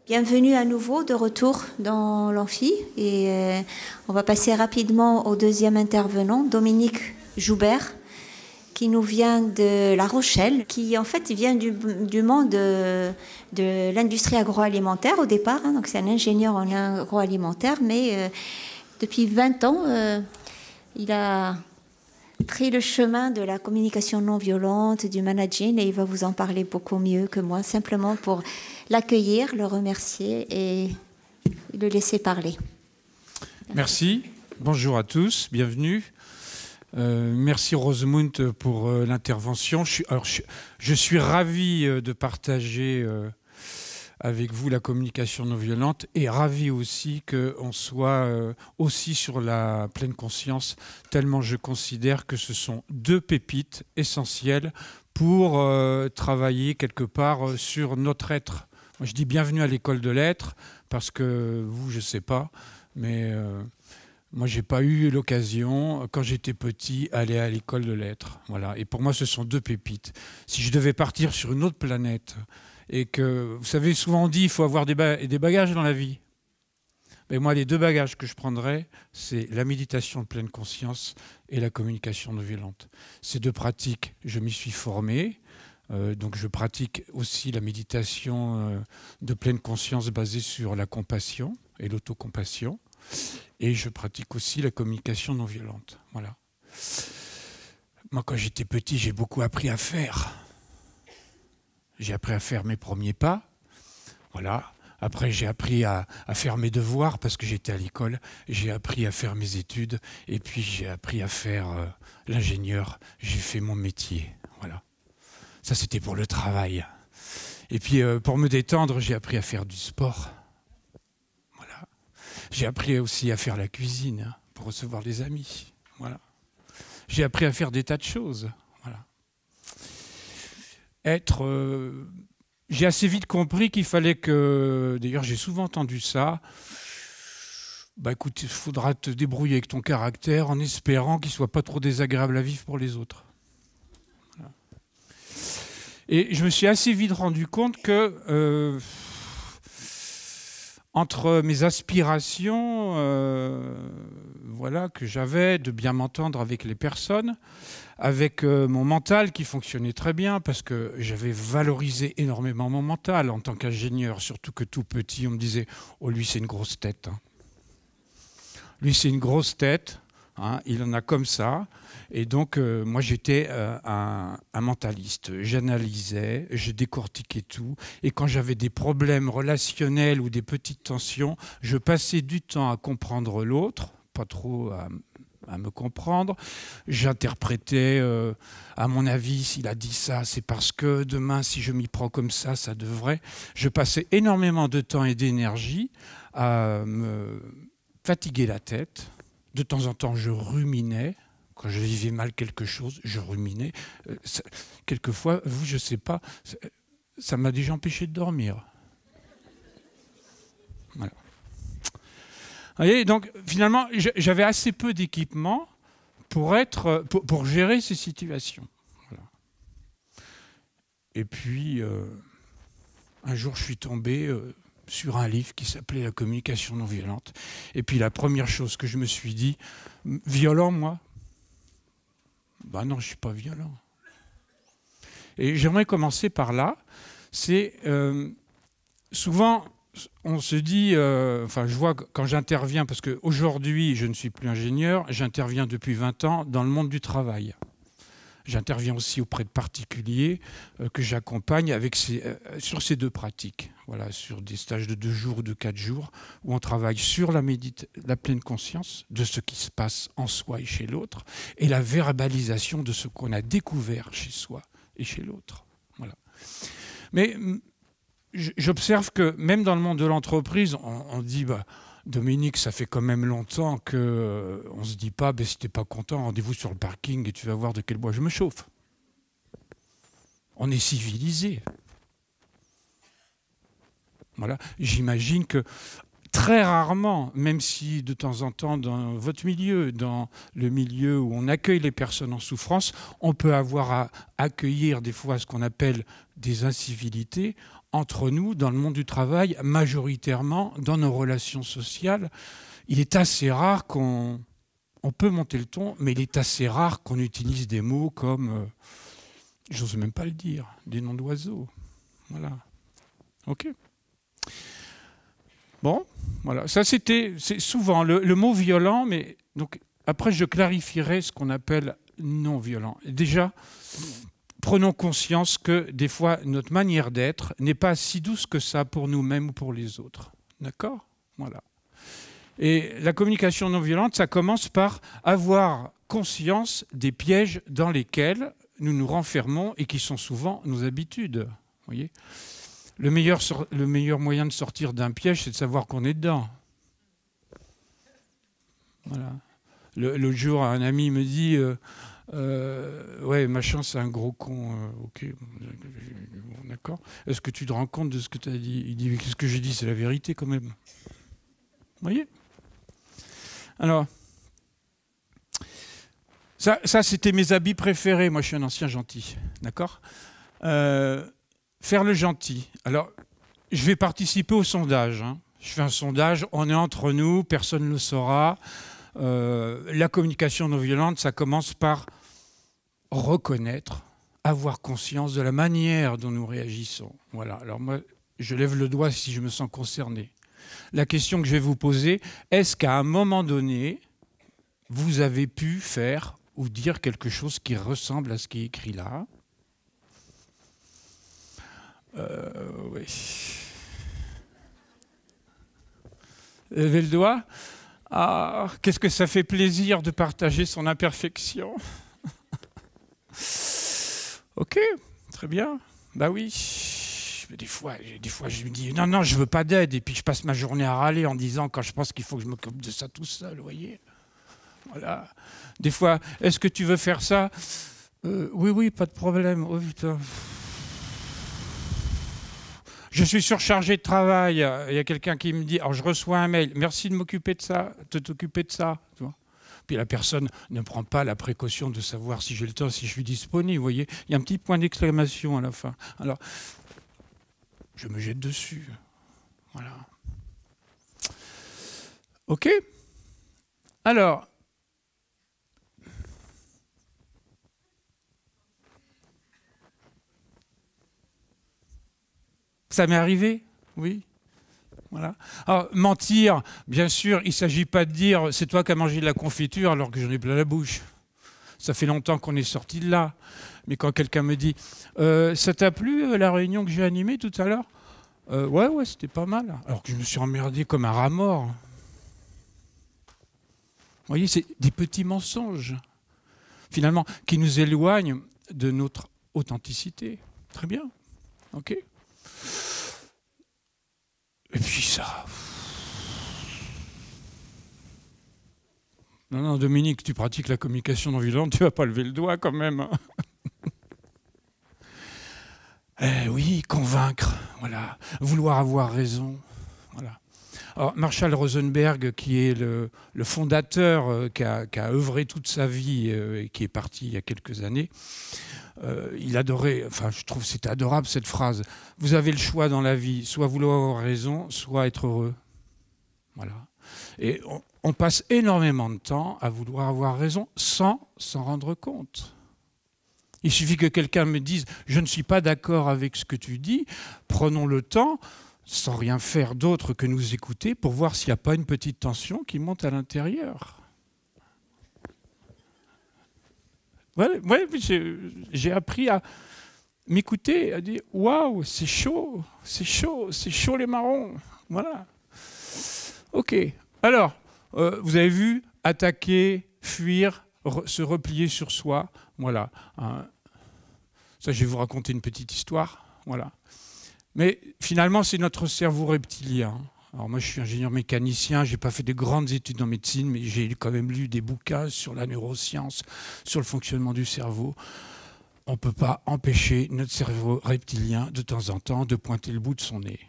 Bienvenue à nouveau de retour dans l'amphi et on va passer rapidement au deuxième intervenant, Dominique Joubert, qui nous vient de La Rochelle, qui en fait vient du monde de l'industrie agroalimentaire au départ, hein, donc c'est un ingénieur en agroalimentaire, mais depuis 20 ans, il a pris le chemin de la communication non violente, du managing, et il va vous en parler beaucoup mieux que moi, simplement pour l'accueillir, le remercier et le laisser parler. Merci. Bonjour à tous, bienvenue. Merci Rosemund pour l'intervention. Je suis ravi de partager avec vous la communication non violente et ravi aussi qu'on soit aussi sur la pleine conscience, tellement je considère que ce sont deux pépites essentielles pour travailler quelque part sur notre être. Moi, je dis bienvenue à l'école de l'être parce que vous, je ne sais pas, mais moi, je n'ai pas eu l'occasion, quand j'étais petit, aller à l'école de l'être. Voilà. Et pour moi, ce sont deux pépites. Si je devais partir sur une autre planète et que, vous savez, souvent on dit qu'il faut avoir des bagages dans la vie. Mais moi, les deux bagages que je prendrais, c'est la méditation de pleine conscience et la communication non violente. Ces deux pratiques, je m'y suis formé. Donc je pratique aussi la méditation de pleine conscience basée sur la compassion et l'autocompassion. Et je pratique aussi la communication non violente. Voilà. Moi, quand j'étais petit, j'ai beaucoup appris à faire. J'ai appris à faire mes premiers pas. Voilà. Après, j'ai appris à faire mes devoirs parce que j'étais à l'école. J'ai appris à faire mes études. Et puis, j'ai appris à faire l'ingénieur. J'ai fait mon métier. Voilà. Ça, c'était pour le travail. Et puis, pour me détendre, j'ai appris à faire du sport. Voilà. J'ai appris aussi à faire la cuisine pour recevoir les amis. Voilà. J'ai appris à faire des tas de choses. Voilà. J'ai assez vite compris qu'il fallait que... D'ailleurs, j'ai souvent entendu ça. Bah écoute, il faudra te débrouiller avec ton caractère en espérant qu'il ne soit pas trop désagréable à vivre pour les autres. Et je me suis assez vite rendu compte que entre mes aspirations voilà, que j'avais de bien m'entendre avec les personnes, avec mon mental qui fonctionnait très bien parce que j'avais valorisé énormément mon mental en tant qu'ingénieur, surtout que tout petit, on me disait « Oh, lui, c'est une grosse tête. Hein. Lui, c'est une grosse tête. Hein, il en a comme ça. » Et donc, moi, j'étais un mentaliste. J'analysais, je décortiquais tout. Et quand j'avais des problèmes relationnels ou des petites tensions, je passais du temps à comprendre l'autre, pas trop à me comprendre. J'interprétais, à mon avis, s'il a dit ça, c'est parce que demain, si je m'y prends comme ça, ça devrait. Je passais énormément de temps et d'énergie à me fatiguer la tête. De temps en temps, je ruminais. Quand je vivais mal quelque chose, je ruminais. Quelquefois, vous, je ne sais pas, ça m'a déjà empêché de dormir. Voilà. Vous voyez, donc finalement, j'avais assez peu d'équipement pour gérer ces situations. Voilà. Et puis, un jour, je suis tombé sur un livre qui s'appelait « La communication non violente ». Et puis, la première chose que je me suis dit, violent, moi ? Ben non, je ne suis pas violent. Et j'aimerais commencer par là. C'est souvent, on se dit, enfin je vois quand j'interviens, parce qu'aujourd'hui je ne suis plus ingénieur, j'interviens depuis 20 ans dans le monde du travail. J'interviens aussi auprès de particuliers que j'accompagne sur ces deux pratiques. Voilà, sur des stages de 2 jours ou de 4 jours, où on travaille sur la pleine conscience de ce qui se passe en soi et chez l'autre, et la verbalisation de ce qu'on a découvert chez soi et chez l'autre. Voilà. Mais j'observe que même dans le monde de l'entreprise, on dit... Bah, Dominique, ça fait quand même longtemps qu'on ne se dit pas, si tu n'es pas content, rendez-vous sur le parking et tu vas voir de quel bois je me chauffe. On est civilisé. Voilà. J'imagine que très rarement, même si de temps en temps dans votre milieu, dans le milieu où on accueille les personnes en souffrance, on peut avoir à accueillir des fois ce qu'on appelle des incivilités entre nous, dans le monde du travail, majoritairement dans nos relations sociales. Il est assez rare qu'on peut monter le ton, mais il est assez rare qu'on utilise des mots comme, j'ose même pas le dire, des noms d'oiseaux. Voilà. OK. Bon, voilà. Ça, c'est souvent le mot violent, mais donc après, je clarifierai ce qu'on appelle non violent. Déjà, prenons conscience que des fois, notre manière d'être n'est pas si douce que ça pour nous-mêmes ou pour les autres. D'accord ? Voilà. Et la communication non violente, ça commence par avoir conscience des pièges dans lesquels nous nous renfermons et qui sont souvent nos habitudes. Vous voyez ? Le meilleur moyen de sortir d'un piège, c'est de savoir qu'on est dedans. Voilà. L'autre jour, un ami me dit ouais, machin, c'est un gros con. Ok, bon, d'accord. Est-ce que tu te rends compte de ce que tu as dit? Il dit, qu'est-ce que j'ai dit? C'est la vérité quand même. Vous voyez? Alors, ça c'était mes habits préférés. Moi, je suis un ancien gentil. D'accord? Faire le gentil. Alors, je vais participer au sondage. Hein. Je fais un sondage, on est entre nous, personne ne le saura. La communication non violente, ça commence par reconnaître, avoir conscience de la manière dont nous réagissons. Voilà. Alors moi, je lève le doigt si je me sens concerné. La question que je vais vous poser, est-ce qu'à un moment donné, vous avez pu faire ou dire quelque chose qui ressemble à ce qui est écrit là? Oui. Levez le doigt. Ah, qu'est-ce que ça fait plaisir de partager son imperfection. Ok, très bien. Bah oui. Des fois, je me dis non, je veux pas d'aide. Et puis je passe ma journée à râler en disant quand je pense qu'il faut que je m'occupe de ça tout seul, vous voyez. Voilà. Des fois, est-ce que tu veux faire ça? Oui, pas de problème. Oh putain. Je suis surchargé de travail. Il y a quelqu'un qui me dit, alors je reçois un mail, merci de m'occuper de ça, de t'occuper de ça. Tu vois. Puis la personne ne prend pas la précaution de savoir si j'ai le temps, si je suis disponible. Vous voyez, il y a un petit point d'exclamation à la fin. Alors, je me jette dessus. Voilà. OK. Alors, ça m'est arrivé, oui. Voilà. Alors, mentir, bien sûr, il ne s'agit pas de dire c'est toi qui as mangé de la confiture alors que j'en ai plein la bouche. Ça fait longtemps qu'on est sorti de là. Mais quand quelqu'un me dit ça t'a plu la réunion que j'ai animée tout à l'heure? Ouais, c'était pas mal. Alors que je me suis emmerdé comme un rat mort. Vous voyez, c'est des petits mensonges, finalement, qui nous éloignent de notre authenticité. Très bien. OK. Et puis ça... Non, Dominique, tu pratiques la communication non violente, tu vas pas lever le doigt quand même. Oui, convaincre, voilà. Vouloir avoir raison, voilà. Alors, Marshall Rosenberg, qui est le fondateur, qui a œuvré toute sa vie et qui est parti il y a quelques années, il adorait, enfin je trouve que c'était adorable cette phrase. Vous avez le choix dans la vie, soit vouloir avoir raison, soit être heureux. Voilà. Et on passe énormément de temps à vouloir avoir raison sans s'en rendre compte. Il suffit que quelqu'un me dise « je ne suis pas d'accord avec ce que tu dis », prenons le temps, sans rien faire d'autre que nous écouter, pour voir s'il n'y a pas une petite tension qui monte à l'intérieur. Ouais, j'ai appris à m'écouter, à dire « waouh, c'est chaud les marrons ». Voilà. OK. Alors, vous avez vu, attaquer, fuir, se replier sur soi. Voilà. Ça, je vais vous raconter une petite histoire. Voilà. Mais finalement, c'est notre cerveau reptilien. Alors moi, je suis ingénieur mécanicien, je n'ai pas fait de grandes études en médecine, mais j'ai quand même lu des bouquins sur la neuroscience, sur le fonctionnement du cerveau. On ne peut pas empêcher notre cerveau reptilien, de temps en temps, de pointer le bout de son nez.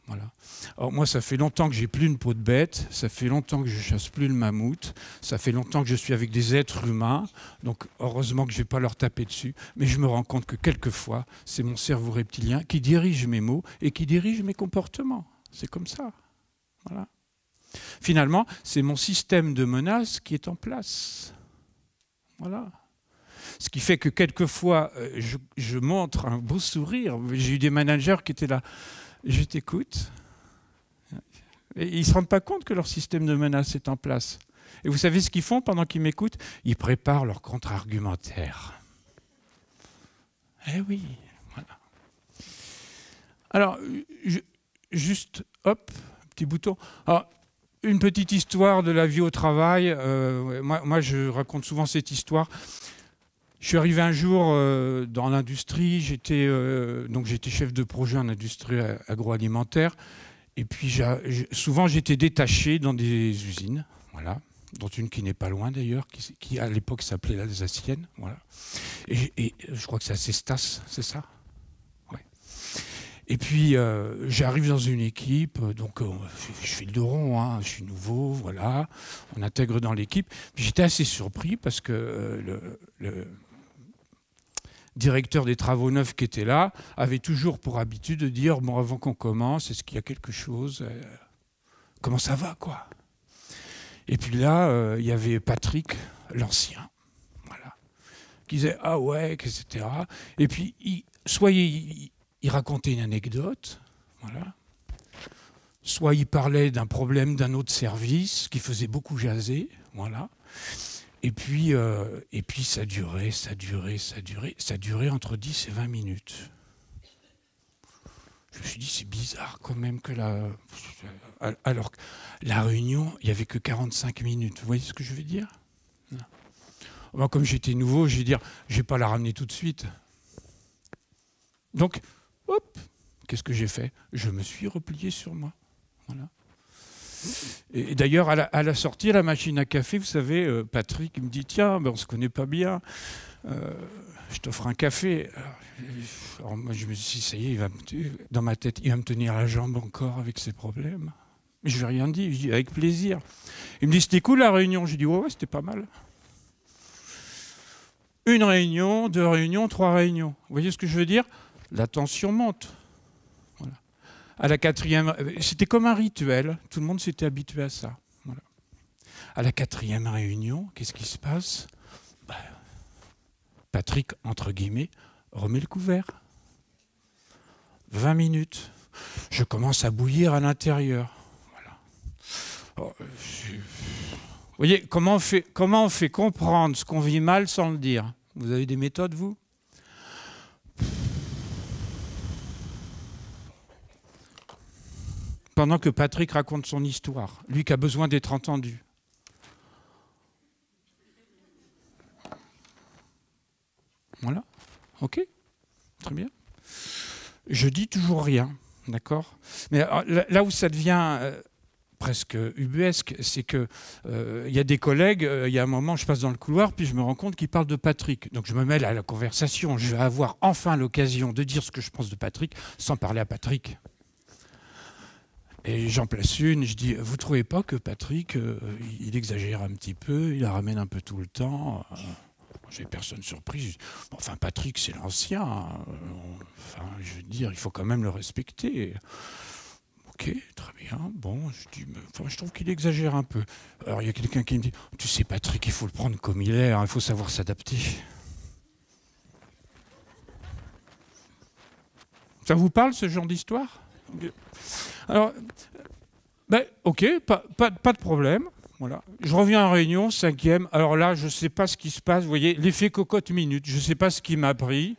Voilà. Alors moi, ça fait longtemps que j'ai plus une peau de bête, ça fait longtemps que je chasse plus le mammouth, ça fait longtemps que je suis avec des êtres humains, donc heureusement que je ne vais pas leur taper dessus, mais je me rends compte que quelquefois, c'est mon cerveau reptilien qui dirige mes mots et qui dirige mes comportements. C'est comme ça. Voilà. Finalement, c'est mon système de menaces qui est en place. Voilà. Ce qui fait que quelquefois, je montre un beau sourire. J'ai eu des managers qui étaient là. Je t'écoute. Et ils ne se rendent pas compte que leur système de menace est en place. Et vous savez ce qu'ils font pendant qu'ils m'écoutent? Ils préparent leur contre-argumentaire. Eh oui, voilà. Alors, juste, hop, petit bouton. Alors, une petite histoire de la vie au travail. Moi, je raconte souvent cette histoire. Je suis arrivé un jour dans l'industrie, j'étais chef de projet en industrie agroalimentaire, et puis souvent j'étais détaché dans des usines, voilà, dont une qui n'est pas loin d'ailleurs, qui à l'époque s'appelait l'Alsacienne, voilà. Et je crois que c'est à Cestas, c'est ça? Ouais. Et puis j'arrive dans une équipe, donc je fais le dos rond, hein, je suis nouveau, voilà, on intègre dans l'équipe. Puis j'étais assez surpris parce que le directeur des travaux neufs qui était là avait toujours pour habitude de dire bon, avant qu'on commence, est-ce qu'il y a quelque chose, comment ça va, quoi. Et puis là, il y avait Patrick, l'ancien, voilà, qui disait ah ouais, etc. Et puis il racontait une anecdote, voilà, soit il parlait d'un problème d'un autre service qui faisait beaucoup jaser, voilà. Et puis ça durait entre 10 et 20 minutes. Je me suis dit, c'est bizarre quand même que alors la réunion, il n'y avait que 45 minutes. Vous voyez ce que je veux dire? Moi, comme j'étais nouveau, je vais dire, je ne vais pas la ramener tout de suite. Donc, hop, qu'est-ce que j'ai fait? Je me suis replié sur moi. Voilà. Et d'ailleurs, à la sortie, à la machine à café, vous savez, Patrick il me dit « Tiens, ben on ne se connaît pas bien, je t'offre un café. » Alors moi, je me suis dit « Ça y est, dans ma tête, il va me tenir la jambe encore avec ses problèmes. » Mais je ne lui ai rien dit, je dis « Avec plaisir. » Il me dit « C'était cool la réunion ?» J'ai dit « Ouais, c'était pas mal. » Une réunion, 2 réunions, 3 réunions. Vous voyez ce que je veux dire? La tension monte. À la 4e, c'était comme un rituel, tout le monde s'était habitué à ça. Voilà. À la 4e réunion, qu'est-ce qui se passe? Patrick, entre guillemets, remet le couvert. 20 minutes. Je commence à bouillir à l'intérieur. Voilà. Vous voyez, comment on fait comprendre ce qu'on vit mal sans le dire? Vous avez des méthodes, vous? Pendant que Patrick raconte son histoire, lui qui a besoin d'être entendu. Voilà, ok, très bien. Je dis toujours rien, d'accord? Mais là où ça devient presque ubuesque, c'est que y a des collègues, il y a un moment, je passe dans le couloir, puis je me rends compte qu'ils parlent de Patrick. Donc je me mêle à la conversation, je vais avoir enfin l'occasion de dire ce que je pense de Patrick, sans parler à Patrick. Et j'en place une, je dis, vous ne trouvez pas que Patrick, il exagère un petit peu, il la ramène un peu tout le temps? J'ai personne surpris. Je dis, enfin, Patrick, c'est l'ancien. Enfin, je veux dire, il faut quand même le respecter. Ok, très bien. Bon, je dis, mais, enfin, je trouve qu'il exagère un peu. Alors, il y a quelqu'un qui me dit, tu sais, Patrick, il faut le prendre comme il est, hein, il faut savoir s'adapter. Ça vous parle, ce genre d'histoire? Alors, ben, ok, pas de problème. Voilà. Je reviens en réunion, 5e. Alors là, je ne sais pas ce qui se passe. Vous voyez, l'effet cocotte minute. Je ne sais pas ce qui m'a pris.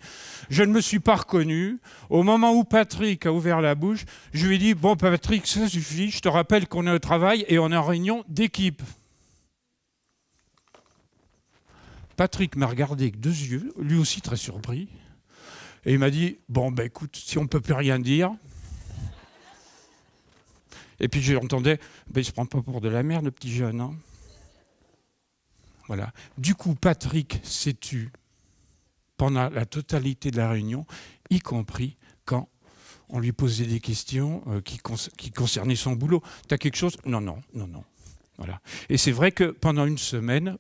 Je ne me suis pas reconnu. Au moment où Patrick a ouvert la bouche, je lui ai dit, bon, Patrick, ça suffit. Je te rappelle qu'on est au travail et on est en réunion d'équipe. Patrick m'a regardé avec 2 yeux, lui aussi très surpris. Et il m'a dit, bon, ben écoute, si on ne peut plus rien dire... Et puis j'entendais, ben, il ne se prend pas pour de la merde, le petit jeune. Hein. Voilà. Du coup, Patrick s'est tu pendant la totalité de la réunion, y compris quand on lui posait des questions qui concernaient son boulot. Tu as quelque chose? Non, non, non, non. Voilà. Et c'est vrai que pendant une semaine,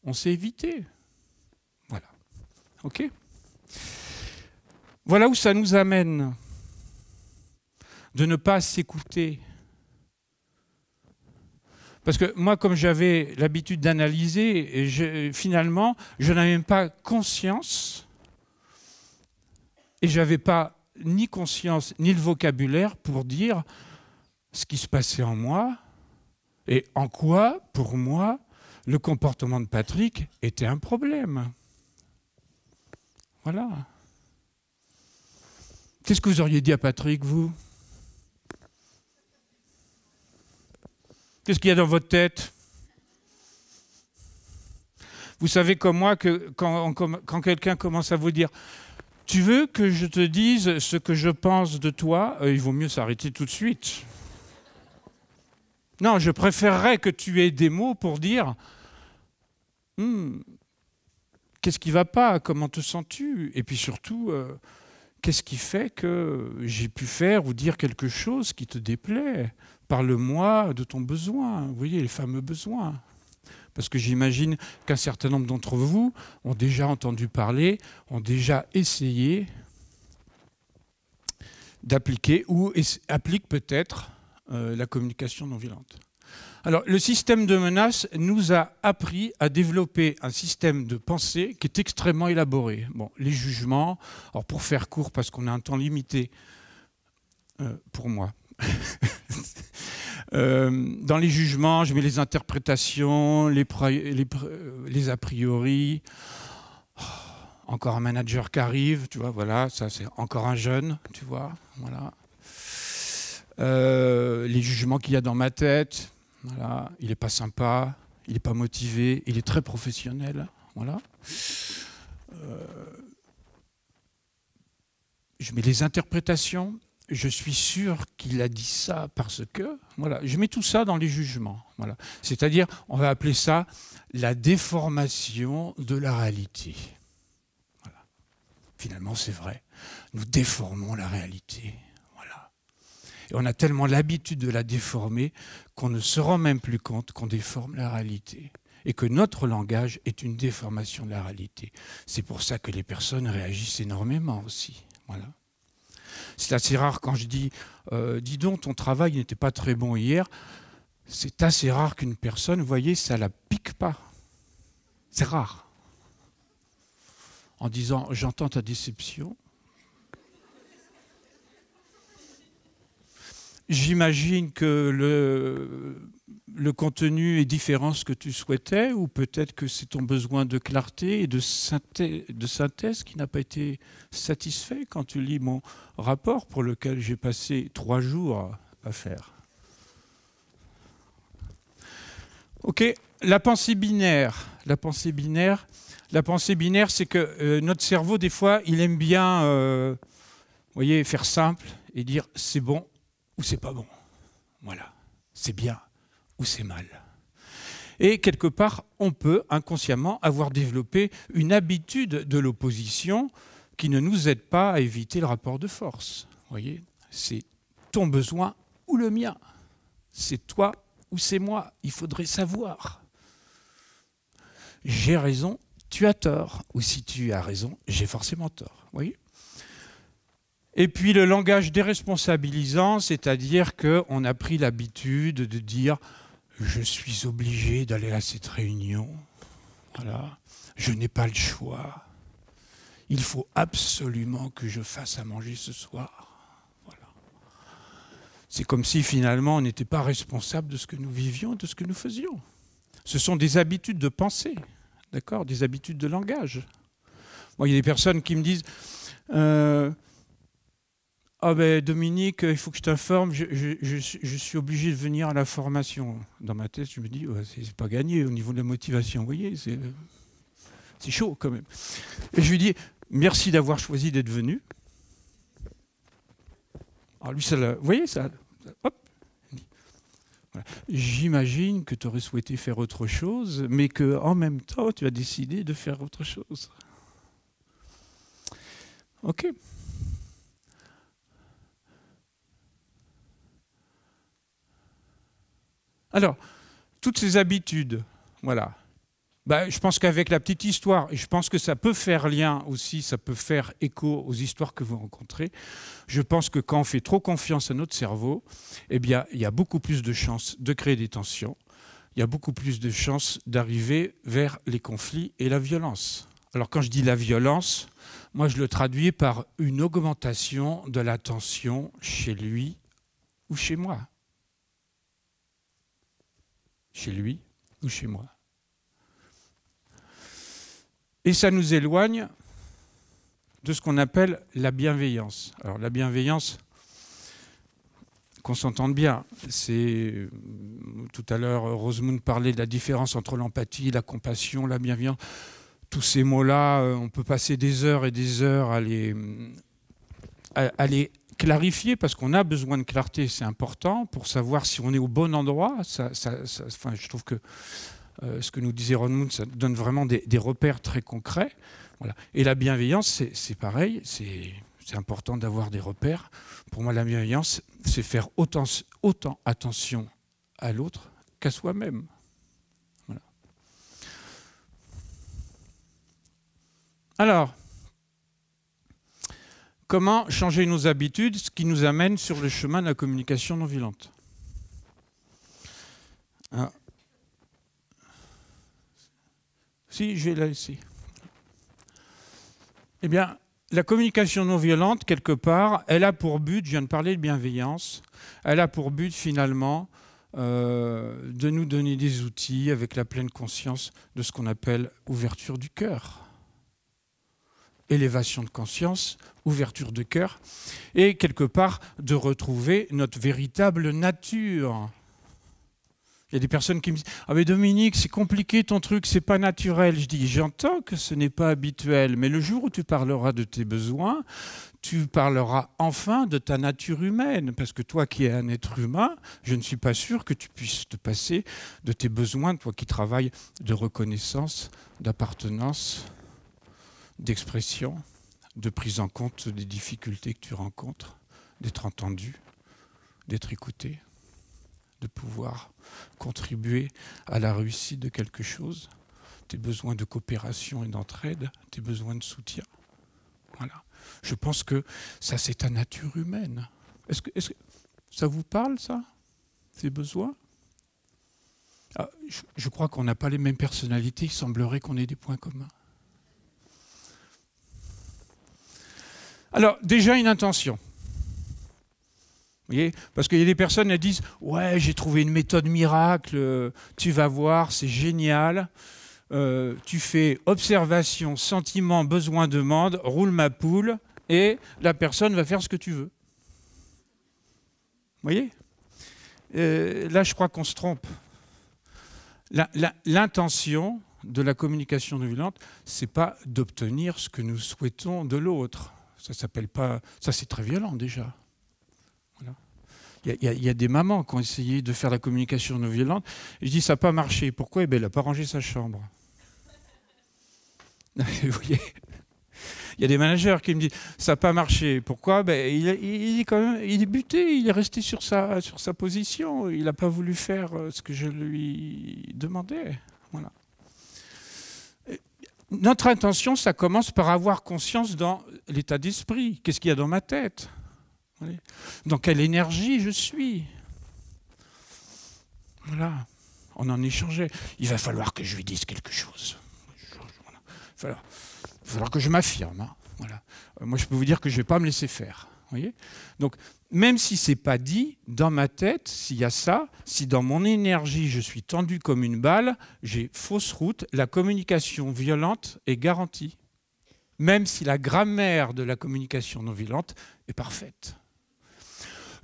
on s'est évité. Voilà. OK? Voilà où ça nous amène. De ne pas s'écouter. Parce que moi, comme j'avais l'habitude d'analyser, finalement, je n'avais même pas conscience, et je n'avais pas ni conscience, ni le vocabulaire pour dire ce qui se passait en moi, et en quoi, pour moi, le comportement de Patrick était un problème. Voilà. Qu'est-ce que vous auriez dit à Patrick, vous ? Qu'est-ce qu'il y a dans votre tête? Vous savez comme moi que quand quelqu'un commence à vous dire « Tu veux que je te dise ce que je pense de toi ?» il vaut mieux s'arrêter tout de suite. Non, je préférerais que tu aies des mots pour dire qu'est-ce qui ne va pas? Comment te sens-tu? Et puis surtout, qu'est-ce qui fait que j'ai pu faire ou dire quelque chose qui te déplaît? Parle-moi de ton besoin, vous voyez, les fameux besoins. Parce que j'imagine qu'un certain nombre d'entre vous ont déjà entendu parler, ont déjà essayé d'appliquer ou appliquent peut-être la communication non violente. Alors, le système de menace nous a appris à développer un système de pensée qui est extrêmement élaboré. Bon, les jugements, alors pour faire court, parce qu'on a un temps limité pour moi, dans les jugements, je mets les interprétations, les a priori. Oh, encore un manager qui arrive, tu vois, voilà, ça c'est encore un jeune, tu vois, voilà. Les jugements qu'il y a dans ma tête, voilà, il n'est pas sympa, il n'est pas motivé, il est très professionnel, voilà. Je mets les interprétations. Je suis sûr qu'il a dit ça parce que... Voilà, je mets tout ça dans les jugements. Voilà. C'est-à-dire, on va appeler ça la déformation de la réalité. Voilà. Finalement, c'est vrai. Nous déformons la réalité. Voilà. Et on a tellement l'habitude de la déformer qu'on ne se rend même plus compte qu'on déforme la réalité. Et que notre langage est une déformation de la réalité. C'est pour ça que les personnes réagissent énormément aussi. Voilà. C'est assez rare quand je dis « dis donc, ton travail n'était pas très bon hier », c'est assez rare qu'une personne, vous voyez, ça ne la pique pas. C'est rare. En disant « j'entends ta déception ». J'imagine que le contenu est différent de ce que tu souhaitais, ou peut-être que c'est ton besoin de clarté et de synthèse qui n'a pas été satisfait quand tu lis mon rapport pour lequel j'ai passé 3 jours à faire. Ok, la pensée binaire. La pensée binaire, c'est que notre cerveau, des fois, il aime bien vous voyez, faire simple et dire c'est bon ou c'est pas bon. Voilà, c'est bien ou c'est mal. Et quelque part, on peut inconsciemment avoir développé une habitude de l'opposition qui ne nous aide pas à éviter le rapport de force. Vous voyez, c'est ton besoin ou le mien. C'est toi ou c'est moi. Il faudrait savoir. J'ai raison, tu as tort. Ou si tu as raison, j'ai forcément tort. Vous voyez ? Et puis le langage déresponsabilisant, c'est-à-dire qu'on a pris l'habitude de dire « je suis obligé d'aller à cette réunion, voilà. Je n'ai pas le choix, il faut absolument que je fasse à manger ce soir. » Voilà. C'est comme si finalement on n'était pas responsable de ce que nous vivions, de ce que nous faisions. Ce sont des habitudes de pensée, d'accord, des habitudes de langage. Moi, il y a des personnes qui me disent ah ben Dominique, il faut que je t'informe, je suis obligé de venir à la formation. Dans ma tête, je me dis, ouais, c'est pas gagné au niveau de la motivation, vous voyez, c'est chaud quand même. Et je lui dis, merci d'avoir choisi d'être venu. Alors lui, vous voyez, ça, hop. Voilà. J'imagine que tu aurais souhaité faire autre chose, mais qu'en même temps, tu as décidé de faire autre chose. Ok. Alors, toutes ces habitudes, voilà. Ben, je pense qu'avec la petite histoire, et je pense que ça peut faire lien aussi, ça peut faire écho aux histoires que vous rencontrez, je pense que quand on fait trop confiance à notre cerveau, eh bien, il y a beaucoup plus de chances de créer des tensions, il y a beaucoup plus de chances d'arriver vers les conflits et la violence. Alors quand je dis la violence, moi je le traduis par une augmentation de la tension chez lui ou chez moi. Chez lui ou chez moi. Et ça nous éloigne de ce qu'on appelle la bienveillance. Alors la bienveillance, qu'on s'entende bien, c'est tout à l'heure Rosemunde parlait de la différence entre l'empathie, la compassion, la bienveillance. Tous ces mots-là, on peut passer des heures et des heures à les clarifier parce qu'on a besoin de clarté, c'est important pour savoir si on est au bon endroit. Enfin, je trouve que ce que nous disait Rosemunde, ça donne vraiment des repères très concrets. Voilà. Et la bienveillance, c'est pareil, c'est important d'avoir des repères. Pour moi, la bienveillance, c'est faire autant attention à l'autre qu'à soi-même. Voilà. Alors, comment changer nos habitudes, ce qui nous amène sur le chemin de la communication non violente? Ah. Si, je vais la laisser. Eh bien, la communication non violente, quelque part, elle a pour but, je viens de parler de bienveillance, elle a pour but finalement de nous donner des outils avec la pleine conscience de ce qu'on appelle ouverture du cœur. Élévation de conscience, ouverture de cœur, et quelque part de retrouver notre véritable nature. Il y a des personnes qui me disent « Ah mais Dominique, c'est compliqué ton truc, c'est pas naturel ». Je dis « J'entends que ce n'est pas habituel, mais le jour où tu parleras de tes besoins, tu parleras enfin de ta nature humaine. Parce que toi qui es un être humain, je ne suis pas sûr que tu puisses te passer de tes besoins, toi qui travailles de reconnaissance, d'appartenance, d'expression, de prise en compte des difficultés que tu rencontres, d'être entendu, d'être écouté, de pouvoir contribuer à la réussite de quelque chose, tes besoins de coopération et d'entraide, tes besoins de soutien. Voilà. Je pense que ça, c'est ta nature humaine. Est-ce que ça vous parle, ça, ces besoins? Je crois qu'on n'a pas les mêmes personnalités, il semblerait qu'on ait des points communs. Alors, déjà une intention. Vous voyez, parce qu'il y a des personnes qui disent « Ouais, j'ai trouvé une méthode miracle, tu vas voir, c'est génial. Tu fais observation, sentiment, besoin, demande, roule ma poule, et la personne va faire ce que tu veux. » Vous voyez, là, je crois qu'on se trompe. L'intention de la communication non violente, ce n'est pas d'obtenir ce que nous souhaitons de l'autre. Ça s'appelle pas... Ça, c'est très violent, déjà. Voilà. Il y a des mamans qui ont essayé de faire la communication non violente. Et je dis, ça n'a pas marché. Pourquoi? Eh bien, elle n'a pas rangé sa chambre. Vous voyez, il y a des managers qui me disent, ça n'a pas marché. Pourquoi? Ben, il est buté, il est resté sur sa position. Il n'a pas voulu faire ce que je lui demandais. Voilà. Notre intention, ça commence par avoir conscience dans l'état d'esprit. Qu'est-ce qu'il y a dans ma tête? Dans quelle énergie je suis? Voilà. On en échangeait. Il va falloir que je lui dise quelque chose. Il va falloir que je m'affirme. Hein. Voilà. Moi, je peux vous dire que je ne vais pas me laisser faire. Voyez, donc, même si ce n'est pas dit, dans ma tête, s'il y a ça, si dans mon énergie, je suis tendu comme une balle, j'ai fausse route, la communication violente est garantie. Même si la grammaire de la communication non violente est parfaite.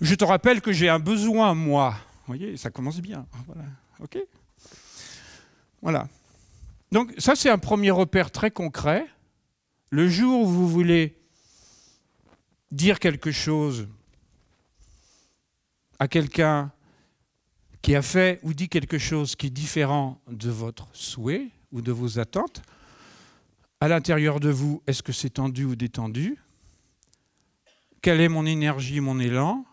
Je te rappelle que j'ai un besoin, moi. Vous voyez, ça commence bien. Voilà. OK ? Voilà. Donc, ça, c'est un premier repère très concret. Le jour où vous voulez dire quelque chose à quelqu'un qui a fait ou dit quelque chose qui est différent de votre souhait ou de vos attentes, à l'intérieur de vous, est-ce que c'est tendu ou détendu? Quelle est mon énergie, mon élan?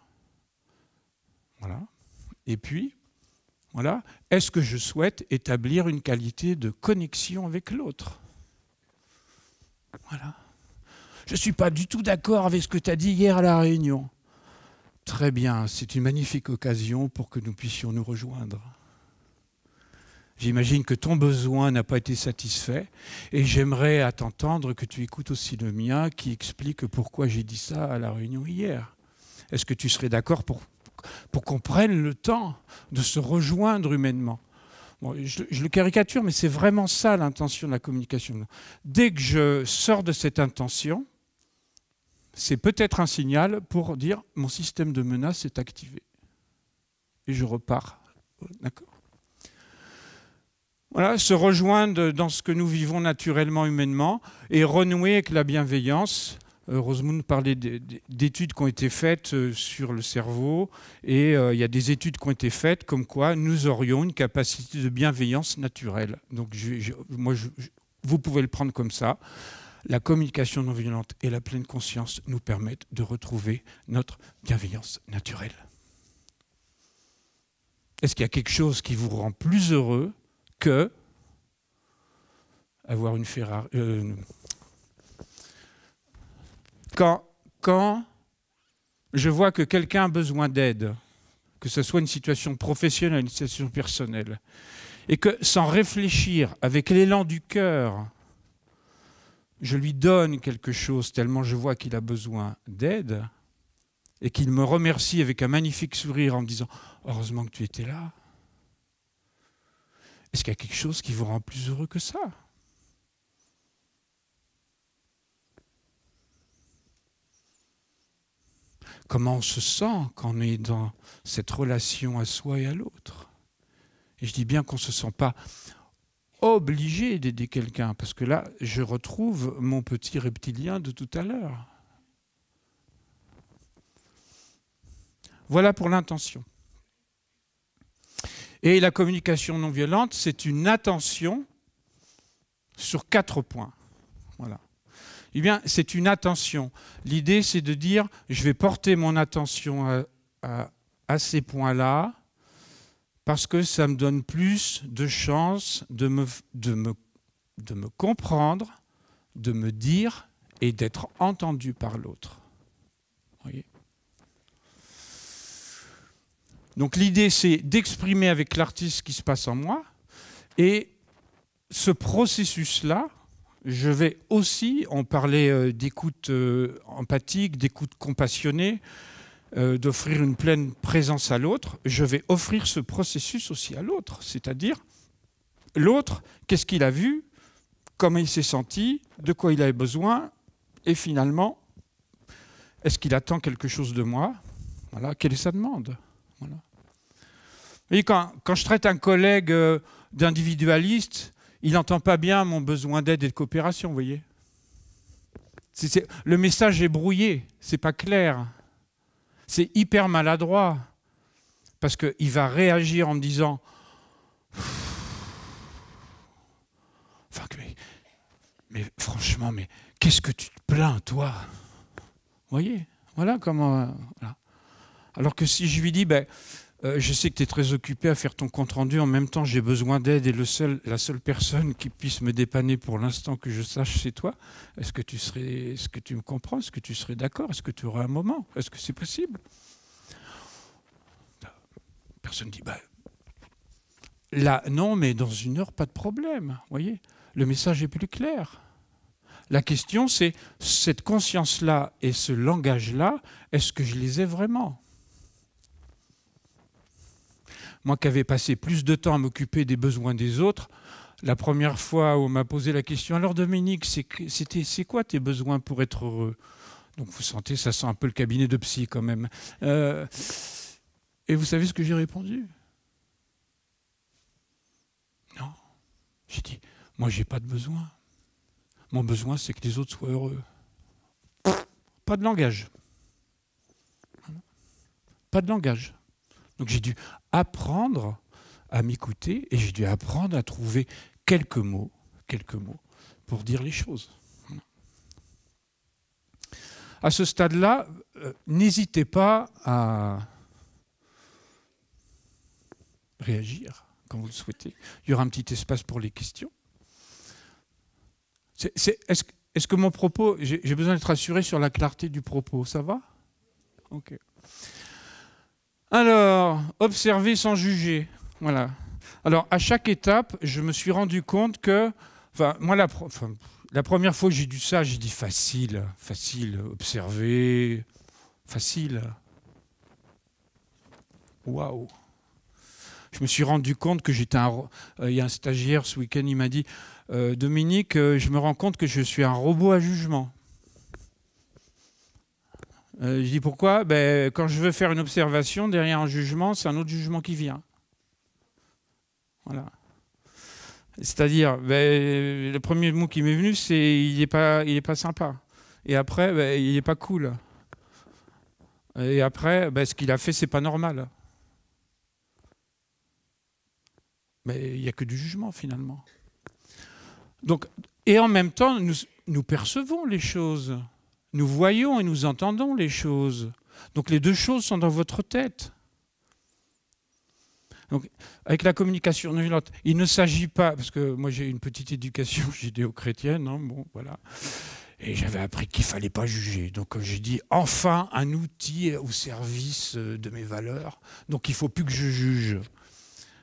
Voilà. Et puis, Voilà. Est-ce que je souhaite établir une qualité de connexion avec l'autre? Voilà. Je ne suis pas du tout d'accord avec ce que tu as dit hier à la réunion. Très bien, c'est une magnifique occasion pour que nous puissions nous rejoindre. J'imagine que ton besoin n'a pas été satisfait et j'aimerais à t'entendre que tu écoutes aussi le mien qui explique pourquoi j'ai dit ça à la réunion hier. Est-ce que tu serais d'accord pour qu'on prenne le temps de se rejoindre humainement? Bon, je le caricature, mais c'est vraiment ça l'intention de la communication. Dès que je sors de cette intention, c'est peut-être un signal pour dire mon système de menace est activé. Et je repars. D'accord ? Voilà, se rejoindre dans ce que nous vivons naturellement, humainement, et renouer avec la bienveillance. Rosemunde parlait d'études qui ont été faites sur le cerveau, et il y a des études qui ont été faites comme quoi nous aurions une capacité de bienveillance naturelle. Donc vous pouvez le prendre comme ça. La communication non violente et la pleine conscience nous permettent de retrouver notre bienveillance naturelle. Est-ce qu'il y a quelque chose qui vous rend plus heureux que avoir une Ferrari? Quand je vois que quelqu'un a besoin d'aide, que ce soit une situation professionnelle, une situation personnelle, et que sans réfléchir, avec l'élan du cœur, je lui donne quelque chose tellement je vois qu'il a besoin d'aide, et qu'il me remercie avec un magnifique sourire en me disant « Heureusement que tu étais là », est-ce qu'il y a quelque chose qui vous rend plus heureux que ça? Comment on se sent quand on est dans cette relation à soi et à l'autre? Et je dis bien qu'on ne se sent pas obligé d'aider quelqu'un, parce que là, je retrouve mon petit reptilien de tout à l'heure. Voilà pour l'intention. Et la communication non violente, c'est une attention sur 4 points. Voilà. Eh bien, c'est une attention. L'idée, c'est de dire, je vais porter mon attention à ces points-là, parce que ça me donne plus de chances de me comprendre, de me dire et d'être entendu par l'autre. Voyez ? Donc l'idée, c'est d'exprimer avec l'artiste ce qui se passe en moi. Et ce processus-là, je vais aussi, on parlait d'écoute empathique, d'écoute compassionnée, d'offrir une pleine présence à l'autre, je vais offrir ce processus aussi à l'autre. C'est-à-dire, l'autre, qu'est-ce qu'il a vu, comment il s'est senti, de quoi il avait besoin, et finalement, est-ce qu'il attend quelque chose de moi? Voilà, quelle est sa demande? Voilà. Et quand je traite un collègue d'individualiste, il n'entend pas bien mon besoin d'aide et de coopération, vous voyez. Le message est brouillé, c'est pas clair. C'est hyper maladroit, parce qu'il va réagir en me disant enfin, mais franchement, mais qu'est-ce que tu te plains, toi? Vous voyez, voilà comment... voilà. Alors que si je lui dis, je sais que tu es très occupé à faire ton compte-rendu, en même temps j'ai besoin d'aide et la seule personne qui puisse me dépanner pour l'instant que je sache, c'est toi. Est-ce que tu me comprends? Est-ce que tu serais d'accord? Est-ce que tu aurais un moment? Est-ce que c'est possible? Personne ne dit, là, non, mais dans 1 heure, pas de problème. Voyez, le message est plus clair. La question, c'est cette conscience-là et ce langage-là, est-ce que je les ai vraiment? Moi qui avais passé plus de temps à m'occuper des besoins des autres, la première fois où on m'a posé la question, alors Dominique, c'est quoi tes besoins pour être heureux? Donc vous sentez, ça sent un peu le cabinet de psy quand même. Et vous savez ce que j'ai répondu? Non. J'ai dit, moi j'ai pas de besoin. Mon besoin, c'est que les autres soient heureux. Pas de langage. Pas de langage. Donc j'ai dû apprendre à m'écouter et j'ai dû apprendre à trouver quelques mots pour dire les choses. À ce stade-là, n'hésitez pas à réagir quand vous le souhaitez. Il y aura un petit espace pour les questions. Est-ce que mon propos, j'ai besoin d'être assuré sur la clarté du propos, ça va? Ok. Alors, observer sans juger. Voilà. Alors, à chaque étape, je me suis rendu compte que, moi, la première fois que j'ai dit ça, j'ai dit facile, observer, facile. Waouh. Je me suis rendu compte que j'étais il y a un stagiaire ce week-end, il m'a dit Dominique, je me rends compte que je suis un robot à jugement. Je dis pourquoi? Quand je veux faire une observation, derrière un jugement, c'est un autre jugement qui vient. Voilà. C'est-à-dire, le premier mot qui m'est venu, c'est il n'est pas sympa. Et après, il n'est pas cool. Et après, ce qu'il a fait, c'est pas normal. Mais il n'y a que du jugement, finalement. Donc, et en même temps, nous percevons les choses. Nous voyons et nous entendons les choses. Donc, les deux choses sont dans votre tête. Donc, avec la communication non violente, il ne s'agit pas, parce que moi j'ai une petite éducation judéo-chrétienne, hein, bon, voilà, et j'avais appris qu'il ne fallait pas juger. Donc j'ai dit, enfin, un outil au service de mes valeurs, donc il ne faut plus que je juge.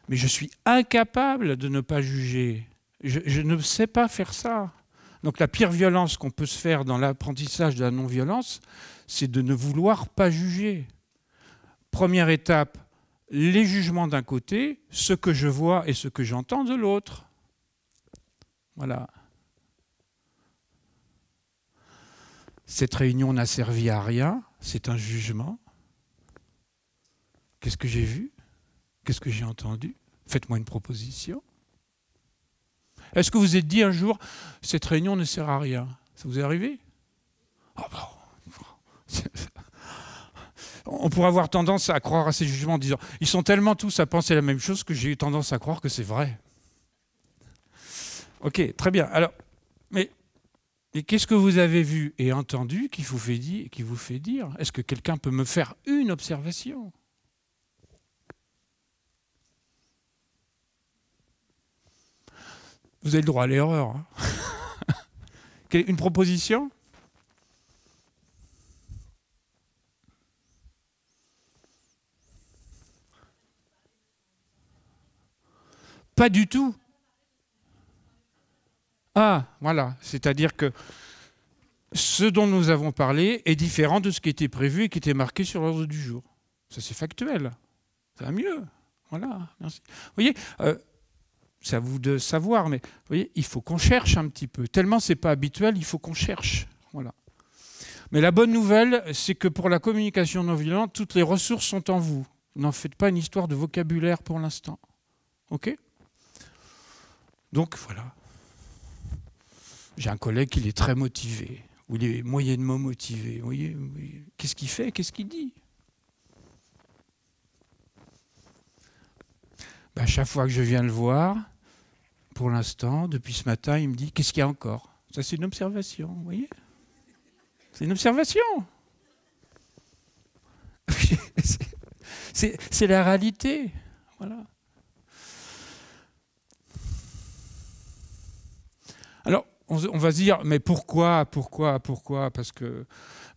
Mais je suis incapable de ne pas juger. Je ne sais pas faire ça. Donc la pire violence qu'on peut se faire dans l'apprentissage de la non-violence, c'est de ne vouloir pas juger. Première étape, les jugements d'un côté, ce que je vois et ce que j'entends de l'autre. Voilà. Cette réunion n'a servi à rien, c'est un jugement. Qu'est-ce que j'ai vu? Qu'est-ce que j'ai entendu? Faites-moi une proposition. Est-ce que vous êtes dit un jour, cette réunion ne sert à rien? Ça vous est arrivé? Oh bon. On pourrait avoir tendance à croire à ces jugements en disant ils sont tellement tous à penser la même chose que j'ai eu tendance à croire que c'est vrai. Ok, très bien. Alors, mais qu'est-ce que vous avez vu et entendu qui vous fait dire? Est-ce que quelqu'un peut me faire une observation? Vous avez le droit à l'erreur. Hein. Une proposition? Pas du tout. Ah, voilà. C'est-à-dire que ce dont nous avons parlé est différent de ce qui était prévu et qui était marqué sur l'ordre du jour. Ça, c'est factuel. Ça va mieux. Voilà. Merci. Vous voyez, c'est à vous de savoir, mais vous voyez, il faut qu'on cherche un petit peu. Tellement c'est pas habituel, il faut qu'on cherche. Voilà. Mais la bonne nouvelle, c'est que pour la communication non violente, toutes les ressources sont en vous. N'en faites pas une histoire de vocabulaire pour l'instant. OK ? Donc voilà. J'ai un collègue qui est très motivé, ou il est moyennement motivé. Vous voyez, qu'est-ce qu'il fait? Qu'est-ce qu'il dit? À chaque fois que je viens le voir, pour l'instant, depuis ce matin, il me dit « Qu'est-ce qu'il y a encore ?» Ça, c'est une observation, vous voyez? C'est une observation. C'est la réalité. Voilà. Alors, on va se dire, mais pourquoi? Parce que,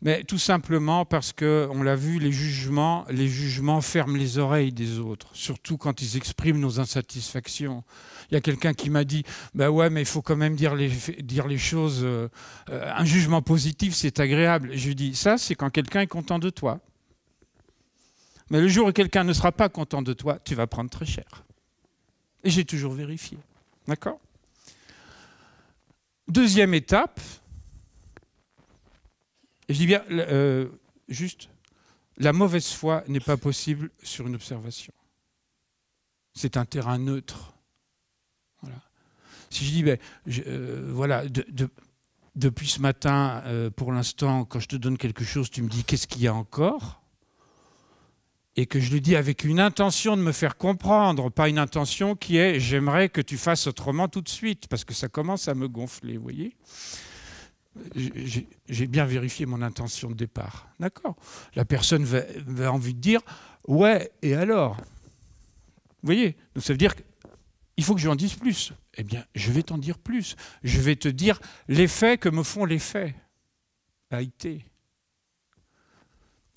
mais tout simplement parce que, on l'a vu, les jugements ferment les oreilles des autres, surtout quand ils expriment nos insatisfactions. Il y a quelqu'un qui m'a dit, bah ouais, mais il faut quand même dire les choses. Un jugement positif, c'est agréable. Je lui dis, ça, c'est quand quelqu'un est content de toi. Mais le jour où quelqu'un ne sera pas content de toi, tu vas prendre très cher. Et j'ai toujours vérifié. D'accord ? Deuxième étape, et je dis bien, juste, la mauvaise foi n'est pas possible sur une observation. C'est un terrain neutre. Voilà. Si je dis, voilà, depuis ce matin, pour l'instant, quand je te donne quelque chose, tu me dis qu'est-ce qu'il y a encore ? Et que je le dis avec une intention de me faire comprendre, pas une intention qui est « j'aimerais que tu fasses autrement tout de suite », parce que ça commence à me gonfler, vous voyez. J'ai bien vérifié mon intention de départ. D'accord. La personne va envie de dire « ouais, et alors ?» voyez? Donc ça veut dire qu'il faut que j'en dise plus. Eh bien, je vais t'en dire plus. Je vais te dire l'effet que me font les faits. A été.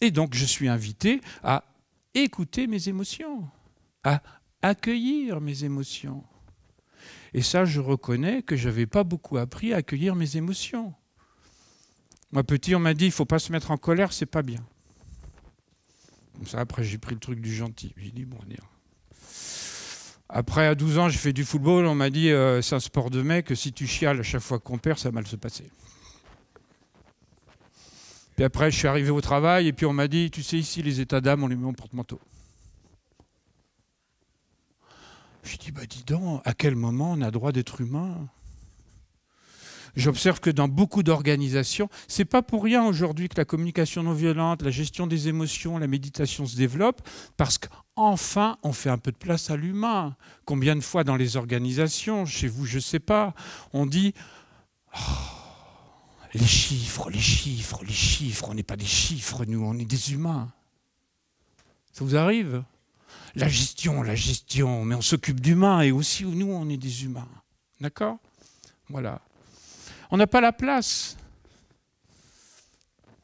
Et donc, je suis invité à écouter mes émotions, à accueillir mes émotions. Et ça, je reconnais que je n'avais pas beaucoup appris à accueillir mes émotions. Moi, petit, on m'a dit, il ne faut pas se mettre en colère, c'est pas bien. Comme ça, après, j'ai pris le truc du gentil. J'ai dit, bon, dire. Après, à 12 ans, j'ai fait du football, on m'a dit, c'est un sport de mec, si tu chiales à chaque fois qu'on perd, ça va mal se passer. Puis après, je suis arrivé au travail et puis on m'a dit, tu sais, ici, les états d'âme, on les met en porte-manteau. J'ai dit, bah dis donc, à quel moment on a droit d'être humain? J'observe que dans beaucoup d'organisations, c'est pas pour rien aujourd'hui que la communication non violente, la gestion des émotions, la méditation se développe, parce qu'enfin, on fait un peu de place à l'humain. Combien de fois dans les organisations, chez vous, je sais pas, on dit... Oh, les chiffres, les chiffres, les chiffres, on n'est pas des chiffres, nous, on est des humains. Ça vous arrive? La gestion, mais on s'occupe d'humains et aussi nous, on est des humains. D'accord? Voilà. On n'a pas la place.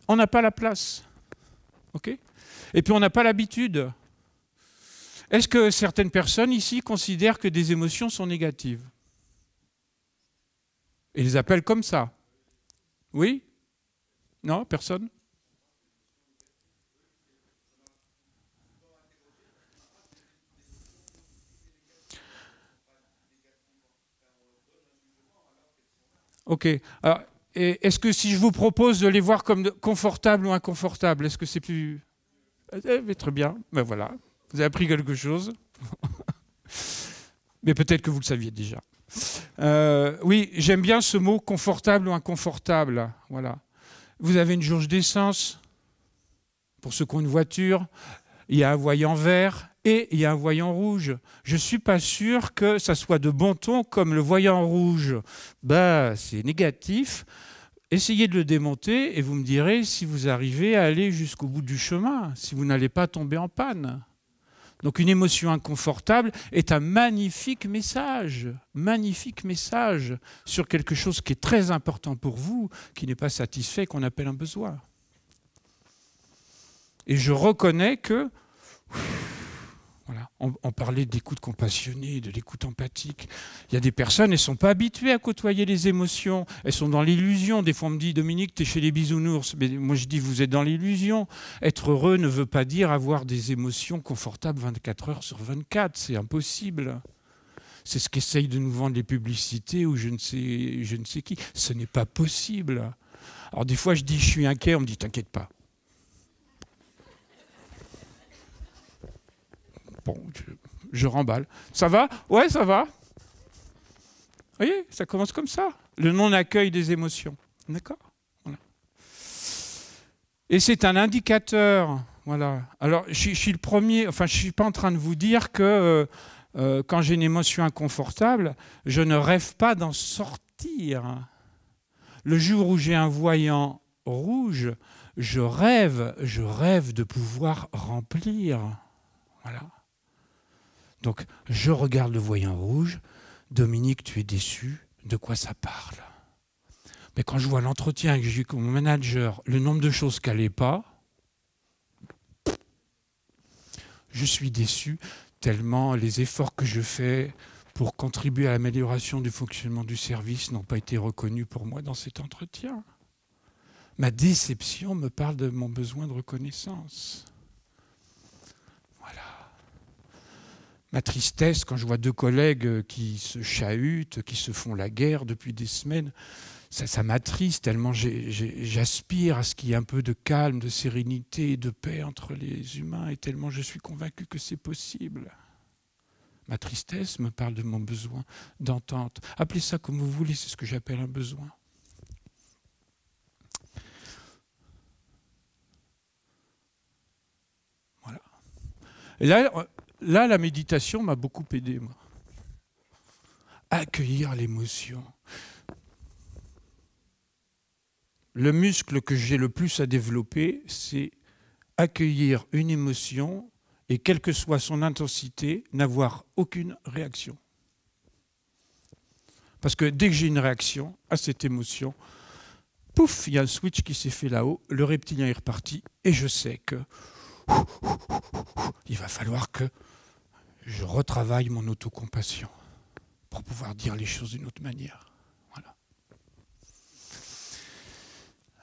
On n'a pas la place. OK? Et puis on n'a pas l'habitude. Est-ce que certaines personnes ici considèrent que des émotions sont négatives? Et les appellent comme ça? Oui? Non? Personne? Ok. Alors, est-ce que si je vous propose de les voir comme confortables ou inconfortables, est-ce que c'est plus... très bien. Ben voilà. Vous avez appris quelque chose. Mais peut-être que vous le saviez déjà. Oui, j'aime bien ce mot confortable ou inconfortable. Voilà. Vous avez une jauge d'essence. Pour ceux qui ont une voiture, il y a un voyant vert et il y a un voyant rouge. Je ne suis pas sûr que ça soit de bon ton comme le voyant rouge. Ben, c'est négatif. Essayez de le démonter et vous me direz si vous arrivez à aller jusqu'au bout du chemin, si vous n'allez pas tomber en panne. Donc une émotion inconfortable est un magnifique message sur quelque chose qui est très important pour vous, qui n'est pas satisfait, qu'on appelle un besoin. Et je reconnais que, voilà, on parlait d'écoute compassionnée, de l'écoute empathique. Il y a des personnes, elles ne sont pas habituées à côtoyer les émotions. Elles sont dans l'illusion. Des fois, on me dit, Dominique, tu es chez les bisounours. Mais moi, je dis, vous êtes dans l'illusion. Être heureux ne veut pas dire avoir des émotions confortables 24 heures sur 24. C'est impossible. C'est ce qu'essayent de nous vendre les publicités ou je ne sais qui. Ce n'est pas possible. Alors, des fois, je dis, je suis inquiet. On me dit, t'inquiète pas. Bon, je remballe. Ça va? Ouais, ça va. Vous voyez, ça commence comme ça. Le non-accueil des émotions. D'accord? Voilà. Et c'est un indicateur. Voilà. Alors, je suis le premier, enfin, je ne suis pas en train de vous dire que quand j'ai une émotion inconfortable, je ne rêve pas d'en sortir. Le jour où j'ai un voyant rouge, je rêve de pouvoir remplir. Voilà. Donc, je regarde le voyant rouge. Dominique, tu es déçu. De quoi ça parle? Mais quand je vois l'entretien que j'ai eu comme manager, le nombre de choses qu'elle n'allait pas, je suis déçu tellement les efforts que je fais pour contribuer à l'amélioration du fonctionnement du service n'ont pas été reconnus pour moi dans cet entretien. Ma déception me parle de mon besoin de reconnaissance. Ma tristesse, quand je vois deux collègues qui se chahutent, qui se font la guerre depuis des semaines, ça m'attriste tellement j'aspire à ce qu'il y ait un peu de calme, de sérénité, de paix entre les humains et tellement je suis convaincu que c'est possible. Ma tristesse me parle de mon besoin d'entente. Appelez ça comme vous voulez, c'est ce que j'appelle un besoin. Voilà. Et là, la méditation m'a beaucoup aidé, moi. Accueillir l'émotion. Le muscle que j'ai le plus à développer, c'est accueillir une émotion et quelle que soit son intensité, n'avoir aucune réaction. Parce que dès que j'ai une réaction à cette émotion, pouf, il y a un switch qui s'est fait là-haut, le reptilien est reparti, et je sais que il va falloir que je retravaille mon autocompassion pour pouvoir dire les choses d'une autre manière.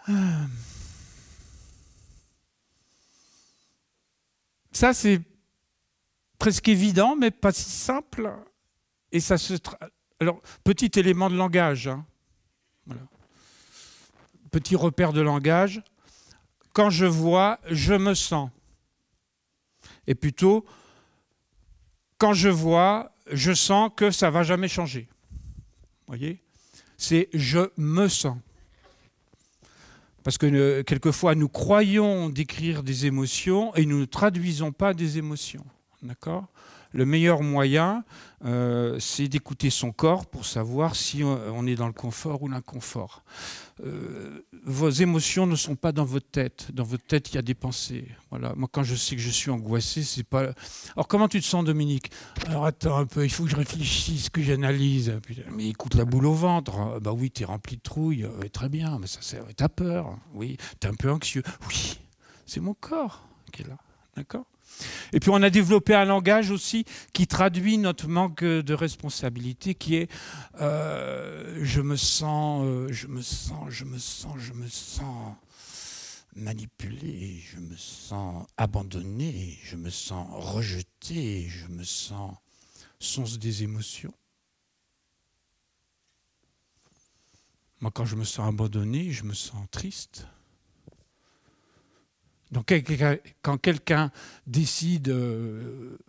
Voilà. Ça, c'est presque évident, mais pas si simple. Et ça se alors, petit élément de langage. Hein. Voilà. Petit repère de langage. Quand je vois, je me sens. Et plutôt, quand je vois, je sens que ça ne va jamais changer. Vous voyez? C'est « je me sens ». Parce que quelquefois, nous croyons décrire des émotions et nous ne traduisons pas des émotions. D'accord ? Le meilleur moyen, c'est d'écouter son corps pour savoir si on est dans le confort ou l'inconfort. Vos émotions ne sont pas dans votre tête. Dans votre tête, il y a des pensées. Voilà. Moi, quand je sais que je suis angoissé, c'est pas... Alors, comment tu te sens, Dominique? Alors, attends un peu, il faut que je réfléchisse, que j'analyse. Mais écoute, la boule au ventre. Bah oui, tu es rempli de trouille. Très bien, mais ça, t'as peur. Oui, tu es un peu anxieux. Oui, c'est mon corps qui est là. D'accord? Et puis on a développé un langage aussi qui traduit notre manque de responsabilité, qui est je me sens manipulé, je me sens abandonné, je me sens rejeté, je me sens... Sont-ce des émotions? Moi, quand je me sens abandonné, je me sens triste. Donc, quand quelqu'un décide de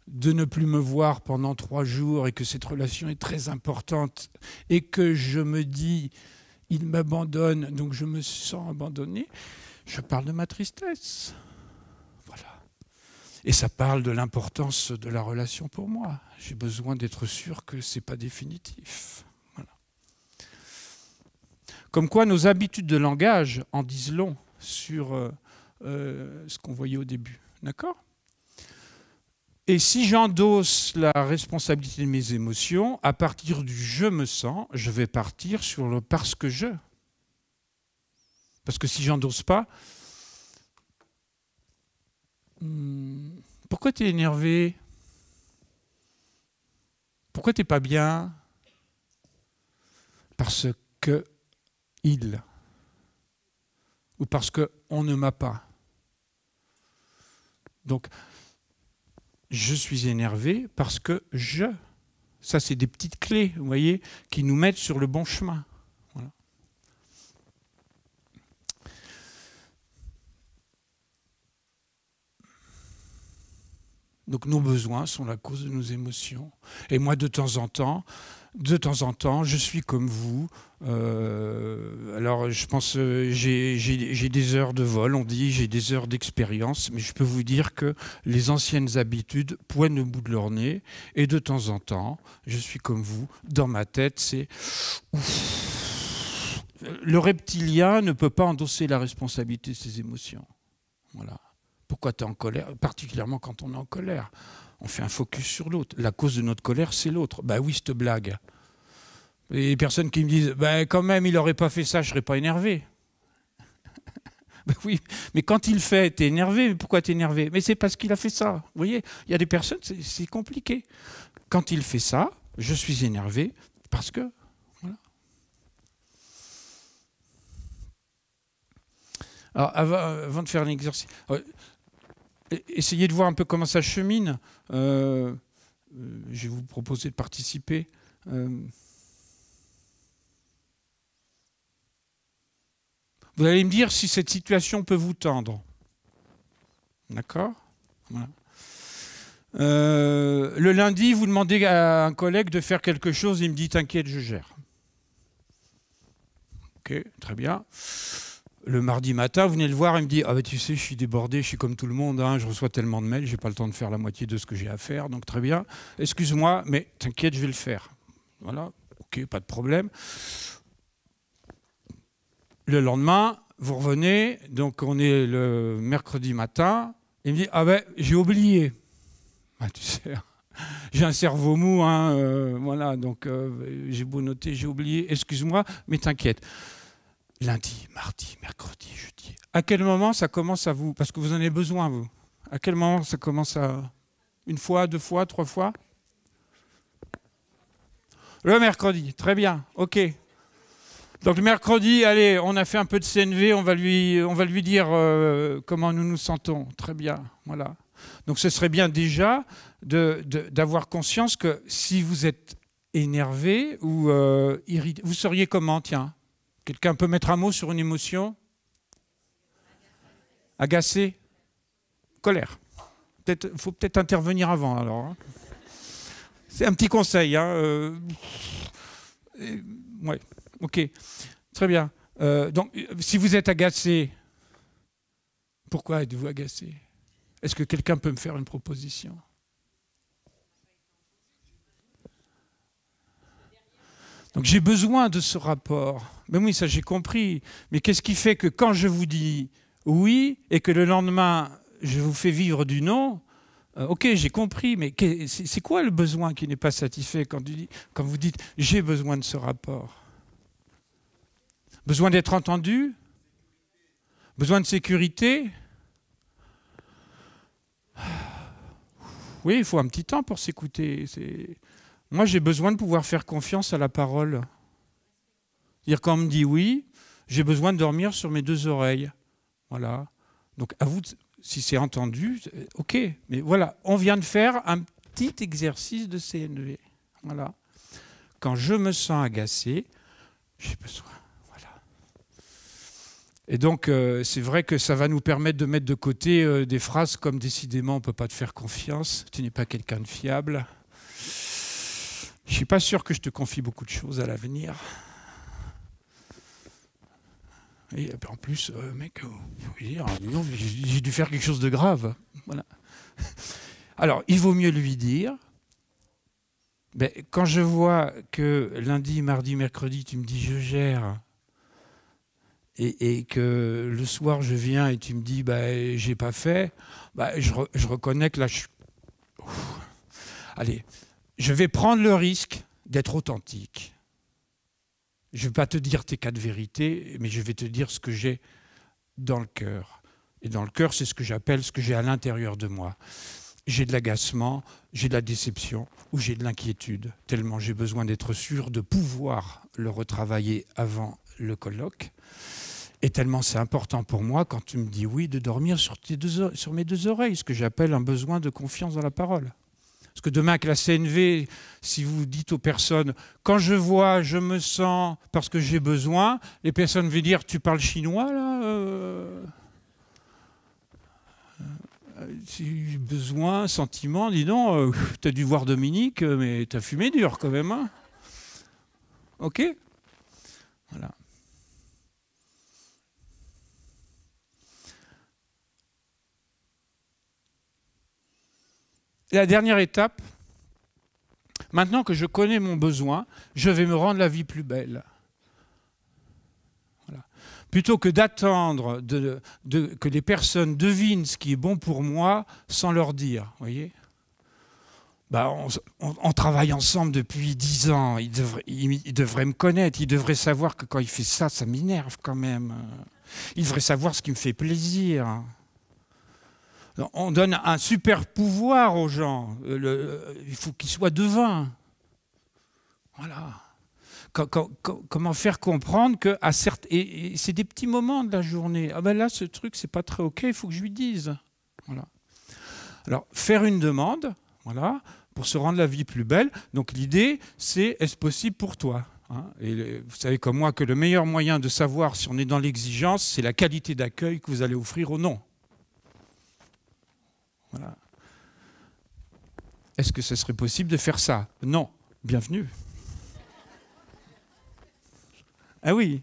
ne plus me voir pendant 3 jours et que cette relation est très importante et que je me dis « il m'abandonne, donc je me sens abandonné », je parle de ma tristesse. Voilà. Et ça parle de l'importance de la relation pour moi. J'ai besoin d'être sûr que ce n'est pas définitif. Voilà. Comme quoi, nos habitudes de langage en disent long sur... ce qu'on voyait au début. D'accord? Et si j'endosse la responsabilité de mes émotions, à partir du « je me sens », je vais partir sur le « parce que je ». Parce que si j'endosse pas, pourquoi tu es énervé? Pourquoi tu n'es pas bien? Parce que il. Ou parce qu'on ne m'a pas. Donc, je suis énervé parce que je. Ça, c'est des petites clés, vous voyez, qui nous mettent sur le bon chemin. Voilà. Donc, nos besoins sont la cause de nos émotions. Et moi, de temps en temps, je suis comme vous. Alors, je pense, j'ai des heures de vol, on dit, j'ai des heures d'expérience, mais je peux vous dire que les anciennes habitudes poignent au bout de leur nez, et de temps en temps, je suis comme vous, dans ma tête, c'est... Le reptilien ne peut pas endosser la responsabilité de ses émotions. Voilà. Pourquoi tu es en colère? Particulièrement quand on est en colère. On fait un focus sur l'autre. La cause de notre colère, c'est l'autre. Ben oui, cette blague. Et les personnes qui me disent, ben quand même, il n'aurait pas fait ça, je ne serais pas énervé. Ben oui, mais quand il le fait, tu es énervé. Pourquoi tu es énervé? Mais c'est parce qu'il a fait ça. Vous voyez, il y a des personnes, c'est compliqué. Quand il fait ça, je suis énervé parce que... Voilà. Alors, avant de faire l'exercice... essayez de voir un peu comment ça chemine. Je vais vous proposer de participer. Vous allez me dire si cette situation peut vous tendre. D'accord? Voilà. Le lundi, vous demandez à un collègue de faire quelque chose, il me dit « t'inquiète, je gère ». Ok, très bien. Le mardi matin, vous venez le voir, il me dit « ah ben tu sais, je suis débordé, je suis comme tout le monde, hein, je reçois tellement de mails, je n'ai pas le temps de faire la moitié de ce que j'ai à faire, donc très bien. Excuse-moi, mais t'inquiète, je vais le faire. » Voilà, ok, pas de problème. Le lendemain, vous revenez, donc on est le mercredi matin, Il me dit, ah ben, j'ai oublié. Ah, tu sais, j'ai un cerveau mou, hein, voilà, donc j'ai beau noter, j'ai oublié, excuse-moi, mais t'inquiète. Lundi, mardi, mercredi, jeudi. À quel moment ça commence à vous, parce que vous en avez besoin, vous, à quel moment ça commence à... Une fois, 2 fois, 3 fois? Le mercredi, très bien, ok. Donc le mercredi, allez, on a fait un peu de CNV, on va lui dire comment nous nous sentons. Très bien, voilà. Donc ce serait bien déjà d'avoir conscience que si vous êtes énervé ou irrité, vous seriez comment, tiens? Quelqu'un peut mettre un mot sur une émotion? Agacé? Colère? Il faut peut-être intervenir avant, alors. Hein. C'est un petit conseil. Hein, ouais, ok. Très bien. Donc, si vous êtes agacé, pourquoi êtes-vous agacé? Est-ce que quelqu'un peut me faire une proposition? Donc j'ai besoin de ce rapport. Mais oui, ça j'ai compris. Mais qu'est-ce qui fait que quand je vous dis oui et que le lendemain je vous fais vivre du non, ok, j'ai compris, mais c'est quoi le besoin qui n'est pas satisfait quand vous dites j'ai besoin de ce rapport? Besoin d'être entendu? Besoin de sécurité? Oui, il faut un petit temps pour s'écouter. Moi, j'ai besoin de pouvoir faire confiance à la parole. C'est-à-dire, quand on me dit oui, j'ai besoin de dormir sur mes 2 oreilles. Voilà. Donc, à vous, si c'est entendu, ok. Mais voilà, on vient de faire un petit exercice de CNV. Voilà. Quand je me sens agacé, j'ai besoin. Voilà. Et donc, c'est vrai que ça va nous permettre de mettre de côté des phrases comme « décidément, on ne peut pas te faire confiance, tu n'es pas quelqu'un de fiable ». Je ne suis pas sûr que je te confie beaucoup de choses à l'avenir. Et en plus, mec, j'ai dû faire quelque chose de grave. Voilà. Alors, il vaut mieux lui dire, ben, quand je vois que lundi, mardi, mercredi, tu me dis je gère, et que le soir je viens et tu me dis ben, j'ai pas fait, ben, je reconnais que là, allez, je vais prendre le risque d'être authentique. Je ne vais pas te dire tes 4 vérités, mais je vais te dire ce que j'ai dans le cœur. Et dans le cœur, c'est ce que j'appelle ce que j'ai à l'intérieur de moi. J'ai de l'agacement, j'ai de la déception ou j'ai de l'inquiétude, tellement j'ai besoin d'être sûr de pouvoir le retravailler avant le colloque. Et tellement c'est important pour moi, quand tu me dis oui, de dormir sur mes 2 oreilles, ce que j'appelle un besoin de confiance dans la parole. Parce que demain, avec la CNV, si vous dites aux personnes « quand je vois, je me sens parce que j'ai besoin », les personnes vont dire « tu parles chinois, là si j'ai besoin, sentiment, dis donc, tu as dû voir Dominique, mais tu as fumé dur quand même. Hein » Ok? Voilà. Et la dernière étape, maintenant que je connais mon besoin, je vais me rendre la vie plus belle. Voilà. Plutôt que d'attendre que les personnes devinent ce qui est bon pour moi sans leur dire. Voyez, bah, on travaille ensemble depuis 10 ans. Il devrait me connaître. Il devrait savoir que quand il fait ça, ça m'énerve quand même. Il devrait savoir ce qui me fait plaisir. On donne un super pouvoir aux gens. Il faut qu'ils soient devins. Voilà. Comment faire comprendre que et c'est des petits moments de la journée. Ah ben là, ce truc, c'est pas très OK, il faut que je lui dise. Voilà. Alors, faire une demande, voilà, pour se rendre la vie plus belle. Donc l'idée, c'est est-ce possible pour toi? Hein, et vous savez comme moi que le meilleur moyen de savoir si on est dans l'exigence, c'est la qualité d'accueil que vous allez offrir au non. Voilà. Est-ce que ce serait possible de faire ça? Non. Bienvenue. Ah oui.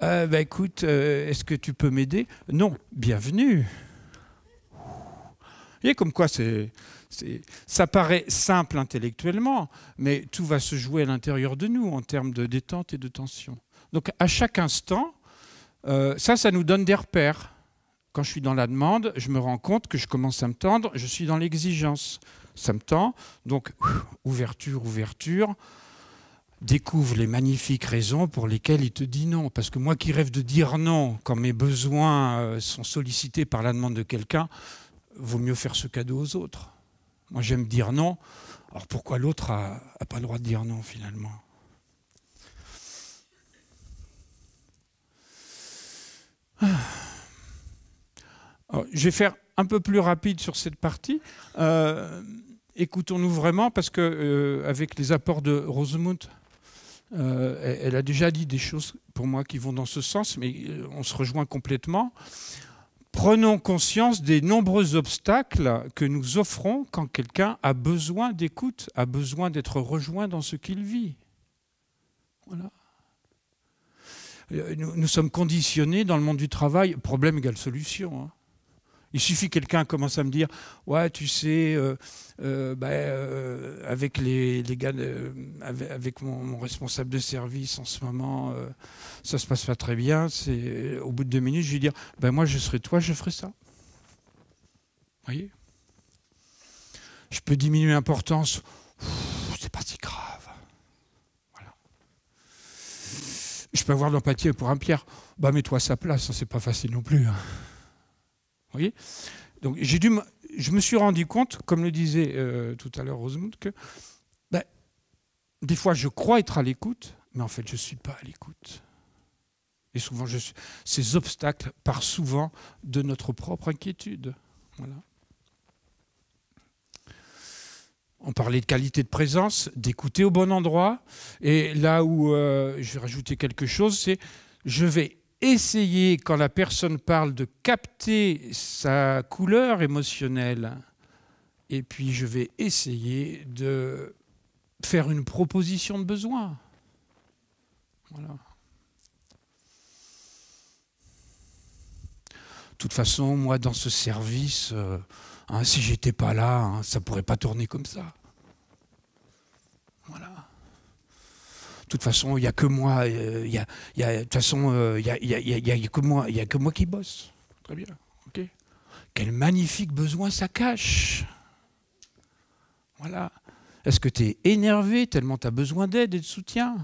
Bah écoute, est-ce que tu peux m'aider? Non. Bienvenue. Vous voyez comme quoi ça paraît simple intellectuellement, mais tout va se jouer à l'intérieur de nous en termes de détente et de tension. Donc à chaque instant, Ça nous donne des repères. Quand je suis dans la demande, je me rends compte que je commence à me tendre, je suis dans l'exigence. Ça me tend, donc ouverture, ouverture, découvre les magnifiques raisons pour lesquelles il te dit non. Parce que moi qui rêve de dire non quand mes besoins sont sollicités par la demande de quelqu'un, vaut mieux faire ce cadeau aux autres. Moi j'aime dire non, alors pourquoi l'autre n'a pas le droit de dire non finalement ? Alors, je vais faire un peu plus rapide sur cette partie. Écoutons-nous vraiment, parce que avec les apports de Rosemundt, elle a déjà dit des choses pour moi qui vont dans ce sens, mais on se rejoint complètement. Prenons conscience des nombreux obstacles que nous offrons quand quelqu'un a besoin d'écoute, a besoin d'être rejoint dans ce qu'il vit. Voilà. Nous sommes conditionnés dans le monde du travail, problème égale solution. Il suffit que quelqu'un commence à me dire « Ouais, tu sais, avec les gars, avec mon responsable de service en ce moment, ça se passe pas très bien. » Au bout de 2 minutes, je vais dire « Moi, je serai toi, je ferai ça. » Vous voyez ? Je peux diminuer l'importance. C'est pas si grave. Voilà. Je peux avoir de l'empathie pour un Pierre. Mets-toi à sa place, c'est pas facile non plus. Vous voyez ? Donc je me suis rendu compte, comme le disait tout à l'heure Rosemundt, que des fois je crois être à l'écoute, mais en fait je ne suis pas à l'écoute. Et souvent ces obstacles partent souvent de notre propre inquiétude. Voilà. On parlait de qualité de présence, d'écouter au bon endroit. Et là où je vais rajouter quelque chose, c'est je vais essayer, quand la personne parle, de capter sa couleur émotionnelle. Et puis, je vais essayer de faire une proposition de besoin. Voilà. De toute façon, moi, dans ce service, si j'étais pas là, ça pourrait pas tourner comme ça. Voilà. De toute façon, il n'y a que moi. De toute façon, il n'y a que moi qui bosse. Très bien. Okay. Quel magnifique besoin ça cache. Voilà. Est-ce que tu es énervé tellement tu as besoin d'aide et de soutien?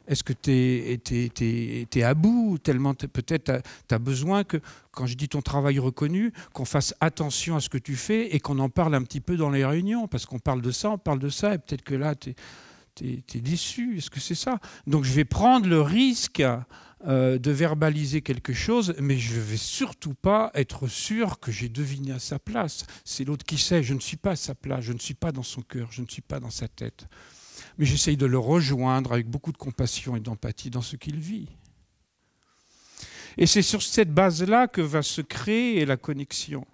Est-ce que tu es à bout tellement peut-être tu as besoin que, quand je dis ton travail reconnu, qu'on fasse attention à ce que tu fais et qu'on en parle un petit peu dans les réunions, parce qu'on parle de ça, et peut-être que là, tu es déçu. Est-ce que c'est ça? Donc je vais prendre le risque de verbaliser quelque chose, mais je ne vais surtout pas être sûr que j'ai deviné à sa place. C'est l'autre qui sait, je ne suis pas à sa place, je ne suis pas dans son cœur, je ne suis pas dans sa tête. Mais j'essaye de le rejoindre avec beaucoup de compassion et d'empathie dans ce qu'il vit. Et c'est sur cette base-là que va se créer la connexion.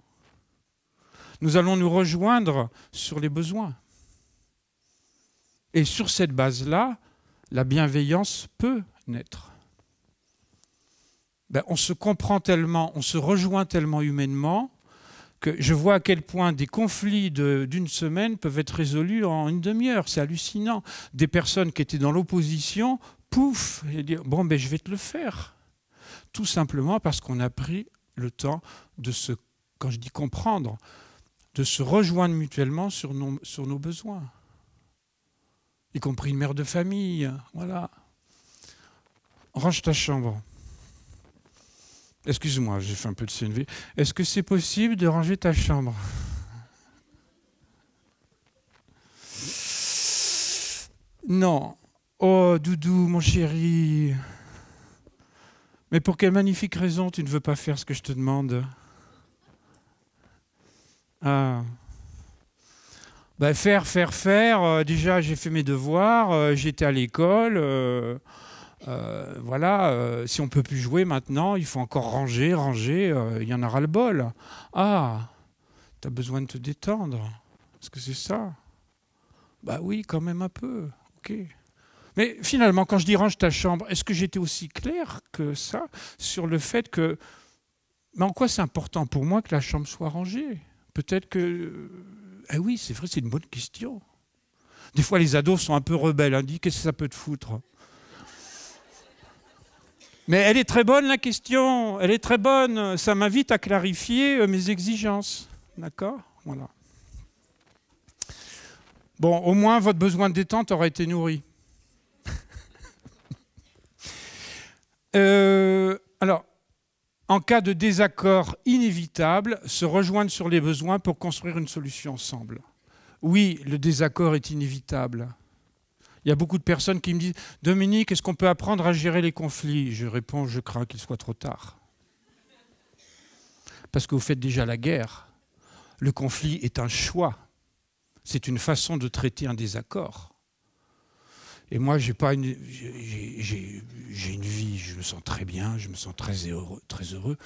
Nous allons nous rejoindre sur les besoins. Et sur cette base-là, la bienveillance peut naître. On se comprend tellement, on se rejoint tellement humainement que je vois à quel point des conflits d'une semaine peuvent être résolus en une demi-heure. C'est hallucinant. Des personnes qui étaient dans l'opposition, pouf, et dire bon, je vais te le faire. Tout simplement parce qu'on a pris le temps de se, quand je dis comprendre, de se rejoindre mutuellement sur nos besoins. Y compris une mère de famille. Voilà. Range ta chambre. Excuse-moi, j'ai fait un peu de CNV. Est-ce que c'est possible de ranger ta chambre? Non. Oh, Doudou, mon chéri. Mais pour quelle magnifique raison tu ne veux pas faire ce que je te demande? Ah. Faire. Déjà, j'ai fait mes devoirs, j'étais à l'école. Voilà, si on ne peut plus jouer maintenant, il faut encore ranger, il y en aura le bol. Ah, tu as besoin de te détendre. Est-ce que c'est ça? Oui, quand même un peu. Ok. Mais finalement, quand je dis range ta chambre, est-ce que j'étais aussi clair que ça sur le fait que... Mais en quoi c'est important pour moi que la chambre soit rangée? Peut-être que... oui, c'est vrai, c'est une bonne question. Des fois, les ados sont un peu rebelles. Dis, qu'est-ce que ça peut te foutre? Mais elle est très bonne, la question. Elle est très bonne. Ça m'invite à clarifier mes exigences. D'accord? Voilà. Bon, au moins, votre besoin de détente aura été nourri. Alors, en cas de désaccord inévitable, se rejoindre sur les besoins pour construire une solution ensemble. Oui, le désaccord est inévitable. Il y a beaucoup de personnes qui me disent « Dominique, est-ce qu'on peut apprendre à gérer les conflits ?» Je réponds « Je crains qu'il soit trop tard. » Parce que vous faites déjà la guerre. Le conflit est un choix. C'est une façon de traiter un désaccord. Et moi, j'ai une vie, je me sens très bien, je me sens très heureux.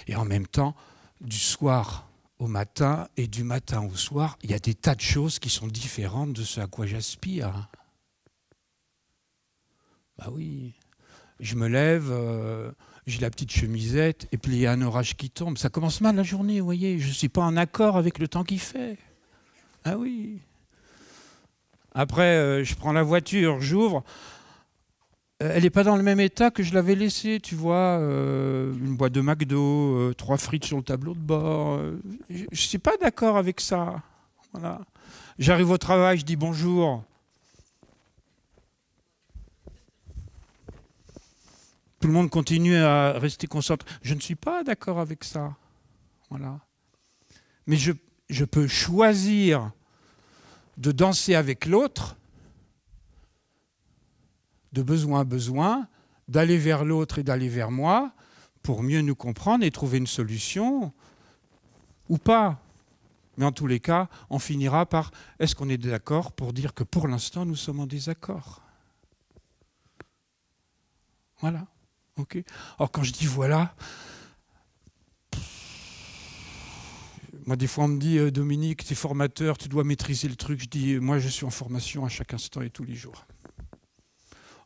Et en même temps, du soir au matin et du matin au soir, il y a des tas de choses qui sont différentes de ce à quoi j'aspire. Bah oui, je me lève, j'ai la petite chemisette, et puis il y a un orage qui tombe. Ça commence mal la journée, vous voyez. Je ne suis pas en accord avec le temps qu'il fait. Ah oui. Après, je prends la voiture, j'ouvre. Elle n'est pas dans le même état que je l'avais laissée, tu vois. Une boîte de McDo, 3 frites sur le tableau de bord. Je ne suis pas d'accord avec ça. Voilà. J'arrive au travail, je dis bonjour. Tout le monde continue à rester concentré. Je ne suis pas d'accord avec ça. Voilà. Mais je peux choisir de danser avec l'autre, de besoin à besoin, d'aller vers l'autre et d'aller vers moi, pour mieux nous comprendre et trouver une solution, ou pas. Mais en tous les cas, on finira par « est-ce qu'on est d'accord ?» pour dire que pour l'instant, nous sommes en désaccord. Voilà. Okay. Alors quand je dis « voilà », moi, des fois, on me dit « Dominique, tu es formateur, tu dois maîtriser le truc ». Je dis « moi, je suis en formation à chaque instant et tous les jours ».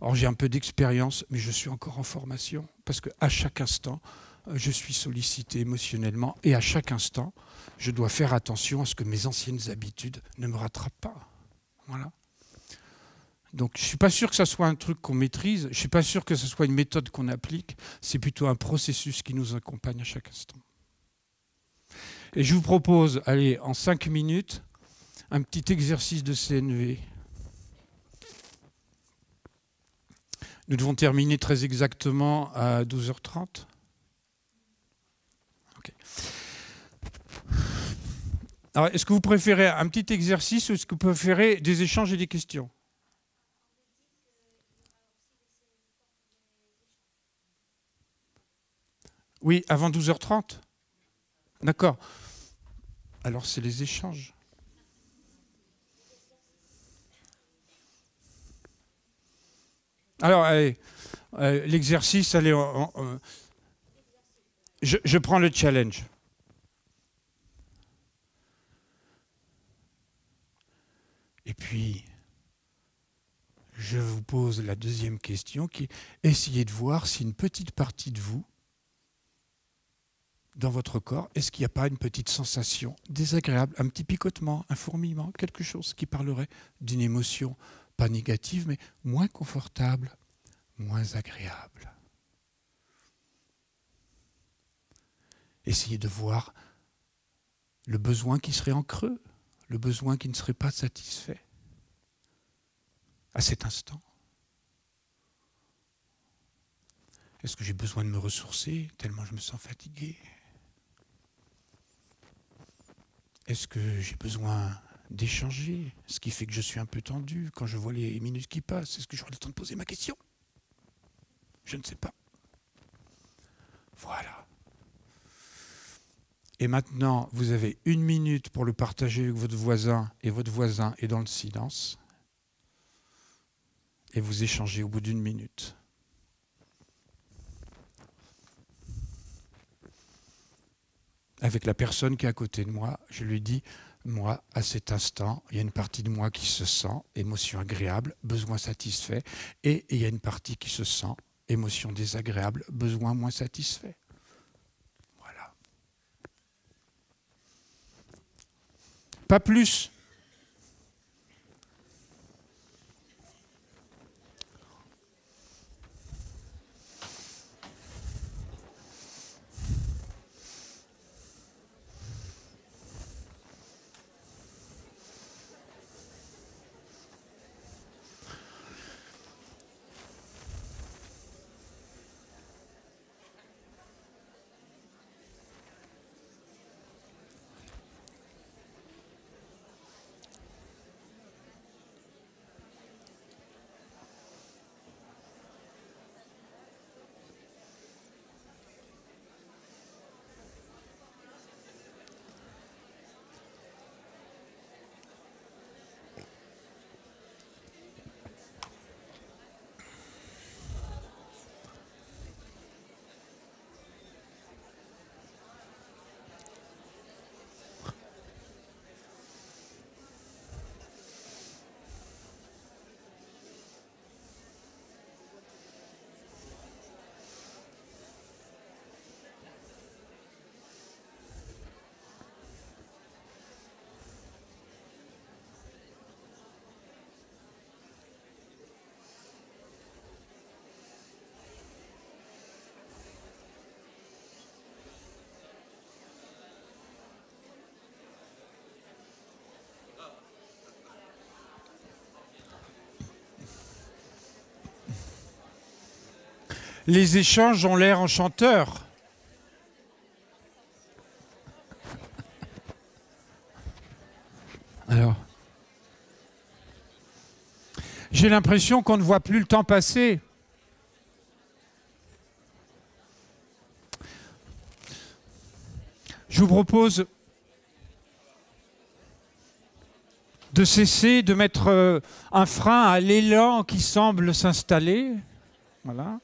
Or, j'ai un peu d'expérience, mais je suis encore en formation parce qu'à chaque instant, je suis sollicité émotionnellement et à chaque instant, je dois faire attention à ce que mes anciennes habitudes ne me rattrapent pas. Voilà. Donc, je ne suis pas sûr que ça soit un truc qu'on maîtrise, je ne suis pas sûr que ce soit une méthode qu'on applique, c'est plutôt un processus qui nous accompagne à chaque instant. Et je vous propose, allez, en 5 minutes, un petit exercice de CNV. Nous devons terminer très exactement à 12h30. Okay. Alors, est-ce que vous préférez un petit exercice ou est-ce que vous préférez des échanges et des questions? Oui, avant 12h30? D'accord. Alors, c'est les échanges. Alors, allez, l'exercice, allez, je prends le challenge. Et puis, je vous pose la deuxième question qui est, essayez de voir si une petite partie de vous, dans votre corps, est-ce qu'il n'y a pas une petite sensation désagréable, un petit picotement, un fourmillement, quelque chose qui parlerait d'une émotion, pas négative, mais moins confortable, moins agréable. Essayez de voir le besoin qui serait en creux, le besoin qui ne serait pas satisfait à cet instant. Est-ce que j'ai besoin de me ressourcer tellement je me sens fatigué? Est-ce que j'ai besoin d'échanger, ce qui fait que je suis un peu tendu quand je vois les minutes qui passent? Est-ce que j'aurai le temps de poser ma question? Je ne sais pas. Voilà. Et maintenant, vous avez 1 minute pour le partager avec votre voisin, et votre voisin est dans le silence. Et vous échangez au bout d'1 minute. Avec la personne qui est à côté de moi, je lui dis, moi, à cet instant, il y a une partie de moi qui se sent émotion agréable, besoin satisfait, et il y a une partie qui se sent émotion désagréable, besoin moins satisfait. Voilà. Pas plus. Les échanges ont l'air enchanteurs. Alors, j'ai l'impression qu'on ne voit plus le temps passer. Je vous propose de cesser de mettre un frein à l'élan qui semble s'installer. Voilà.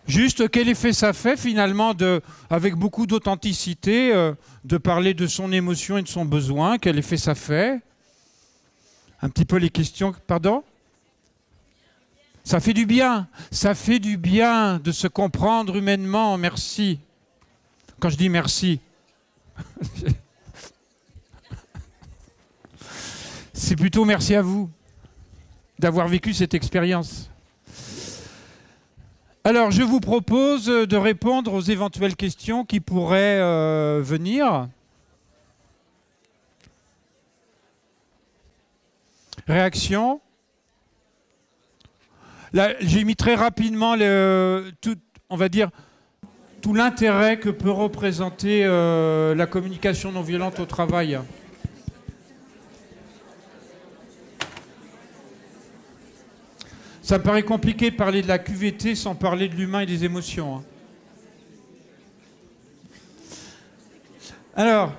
Juste quel effet ça fait finalement, avec beaucoup d'authenticité, de parler de son émotion et de son besoin. Quel effet ça fait? Un petit peu les questions. Pardon? Ça fait du bien. Ça fait du bien de se comprendre humainement. Merci. Quand je dis merci, c'est plutôt merci à vous d'avoir vécu cette expérience. Alors, je vous propose de répondre aux éventuelles questions qui pourraient venir. Réaction. Là, j'ai mis très rapidement, on va dire, tout l'intérêt que peut représenter la communication non violente au travail. Ça me paraît compliqué de parler de la QVT sans parler de l'humain et des émotions. Alors,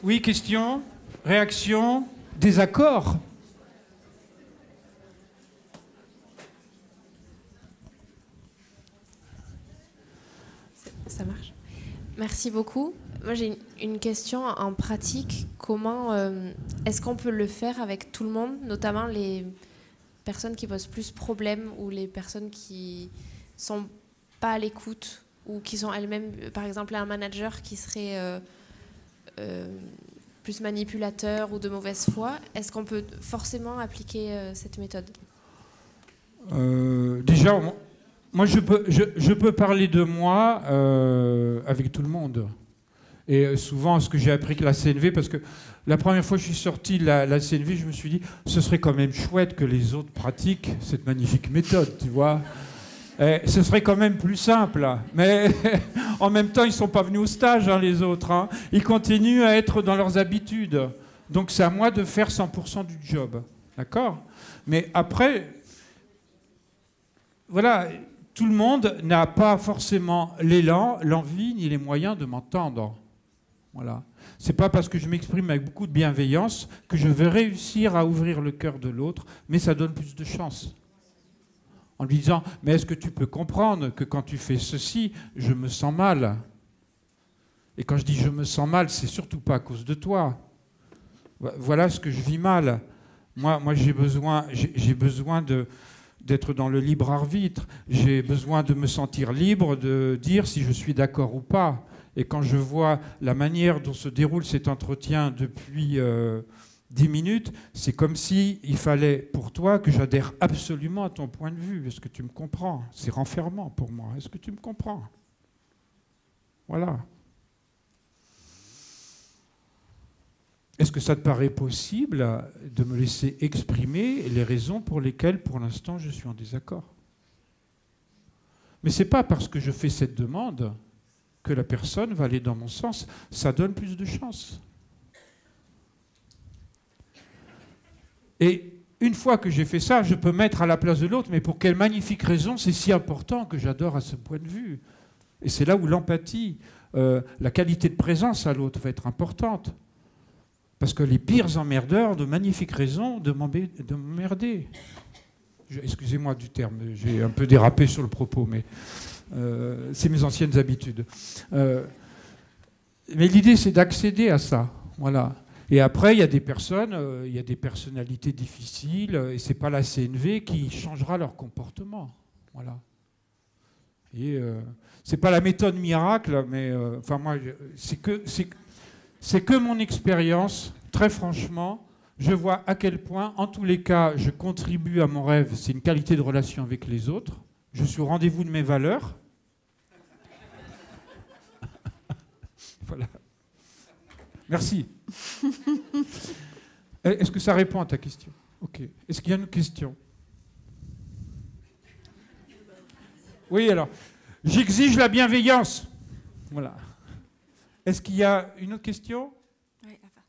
oui, question, réaction, désaccord. Ça marche. Merci beaucoup. Moi, j'ai une question en pratique. Comment est-ce qu'on peut le faire avec tout le monde, notamment les personnes qui posent plus problème ou les personnes qui sont pas à l'écoute ou qui sont elles-mêmes, par exemple, un manager qui serait plus manipulateur ou de mauvaise foi. Est-ce qu'on peut forcément appliquer cette méthode? Déjà, moi, je peux parler de moi avec tout le monde. Et souvent, ce que j'ai appris que la CNV, parce que la première fois que je suis sorti de la CNV, je me suis dit, ce serait quand même chouette que les autres pratiquent cette magnifique méthode, tu vois. Et ce serait quand même plus simple. Mais en même temps, ils ne sont pas venus au stage, hein, les autres. Hein. Ils continuent à être dans leurs habitudes. Donc, c'est à moi de faire 100% du job. D'accord? Mais après, voilà, tout le monde n'a pas forcément l'élan, l'envie, ni les moyens de m'entendre. Voilà. C'est pas parce que je m'exprime avec beaucoup de bienveillance que je vais réussir à ouvrir le cœur de l'autre, mais ça donne plus de chance. En lui disant, mais est-ce que tu peux comprendre que quand tu fais ceci, je me sens mal? Et quand je dis je me sens mal, c'est surtout pas à cause de toi. Voilà ce que je vis mal. Moi j'ai besoin d'être dans le libre arbitre. J'ai besoin de me sentir libre, de dire si je suis d'accord ou pas. Et quand je vois la manière dont se déroule cet entretien depuis 10 minutes, c'est comme s'il fallait pour toi que j'adhère absolument à ton point de vue. Est-ce que tu me comprends? C'est renfermant pour moi. Est-ce que tu me comprends? Voilà. Est-ce que ça te paraît possible de me laisser exprimer les raisons pour lesquelles, pour l'instant, je suis en désaccord? Mais ce n'est pas parce que je fais cette demande que la personne va aller dans mon sens. Ça donne plus de chance. Et une fois que j'ai fait ça, je peux mettre à la place de l'autre, mais pour quelle magnifique raison c'est si important que j'adore à ce point de vue. Et c'est là où l'empathie, la qualité de présence à l'autre va être importante. Parce que les pires emmerdeurs, de magnifiques raisons de m'emmerder. Excusez-moi du terme, j'ai un peu dérapé sur le propos, mais c'est mes anciennes habitudes. Mais l'idée, c'est d'accéder à ça. Voilà. Et après, il y a des personnes, il y a des personnalités difficiles, et ce n'est pas la CNV qui changera leur comportement. Voilà. Et c'est pas la méthode miracle, mais enfin moi, c'est que mon expérience, très franchement. Je vois à quel point, en tous les cas, je contribue à mon rêve. C'est une qualité de relation avec les autres. Je suis au rendez-vous de mes valeurs. Voilà. Merci. Est-ce que ça répond à ta question? Ok. Est-ce qu'il y a une question? Oui, alors, j'exige la bienveillance. Voilà. Est-ce qu'il y a une autre question?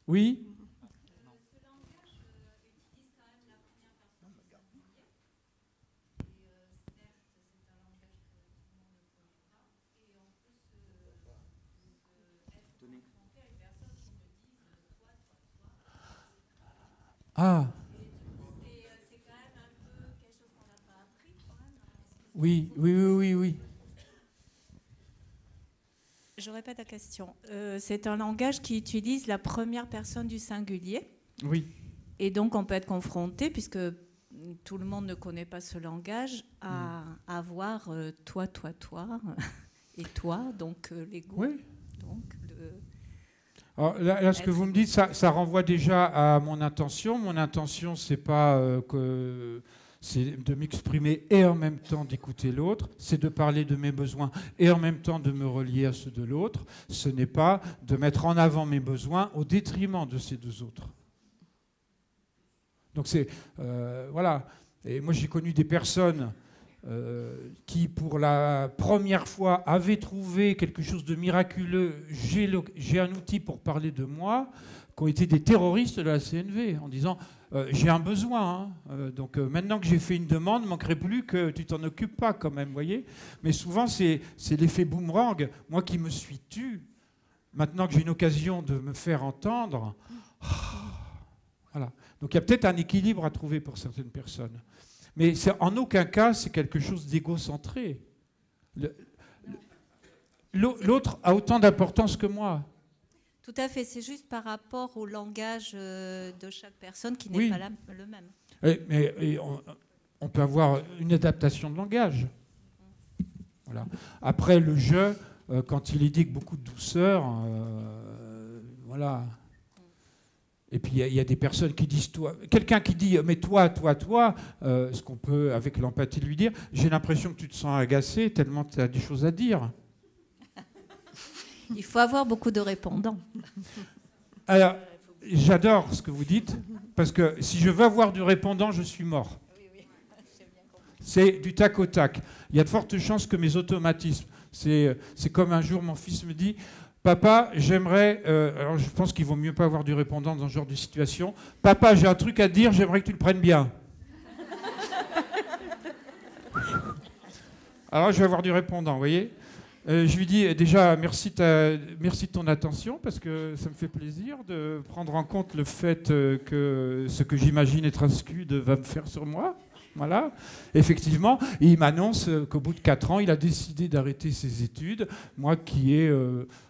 Oui. Ah. Oui, oui, oui, oui, oui. Je répète la question. C'est un langage qui utilise la première personne du singulier. Oui. Et donc, on peut être confronté, puisque tout le monde ne connaît pas ce langage, à avoir toi, toi, toi, et toi, donc l'ego. Oui. Donc, Alors, là, ce que vous me dites, ça renvoie déjà à mon intention. Mon intention, c'est pas c'est de m'exprimer et en même temps d'écouter l'autre. C'est de parler de mes besoins et en même temps de me relier à ceux de l'autre. Ce n'est pas de mettre en avant mes besoins au détriment de ces deux autres. Donc c'est voilà. Et moi, j'ai connu des personnes qui, pour la première fois, avaient trouvé quelque chose de miraculeux. J'ai un outil pour parler de moi, qui ont été des terroristes de la CNV, en disant j'ai un besoin. Hein. Donc maintenant que j'ai fait une demande, il ne manquerait plus que tu t'en occupes pas quand même, voyez. Mais souvent, c'est l'effet boomerang. Moi qui me suis tu, maintenant que j'ai une occasion de me faire entendre, voilà. Donc il y a peut-être un équilibre à trouver pour certaines personnes. Mais en aucun cas, c'est quelque chose d'égocentré. L'autre a autant d'importance que moi. Tout à fait, c'est juste par rapport au langage de chaque personne qui n'est pas le même. Mais on peut avoir une adaptation de langage. Voilà. Après, le jeu, quand il est dit avec beaucoup de douceur, voilà. Et puis il y a des personnes qui disent toi, quelqu'un qui dit mais toi, ce qu'on peut avec l'empathie lui dire, j'ai l'impression que tu te sens agacé tellement tu as des choses à dire. Il faut avoir beaucoup de répondants. Alors, j'adore ce que vous dites, parce que si je veux avoir du répondant, je suis mort. C'est du tac au tac. Il y a de fortes chances que mes automatismes, c'est comme un jour mon fils me dit, papa, j'aimerais, alors je pense qu'il vaut mieux pas avoir du répondant dans ce genre de situation. Papa, j'ai un truc à te dire, j'aimerais que tu le prennes bien. Alors je vais avoir du répondant, vous voyez. Je lui dis déjà merci de ton attention, parce que ça me fait plaisir de prendre en compte le fait que ce que j'imagine être un scud va me faire sur moi. Voilà. Effectivement, et il m'annonce qu'au bout de 4 ans, il a décidé d'arrêter ses études, moi qui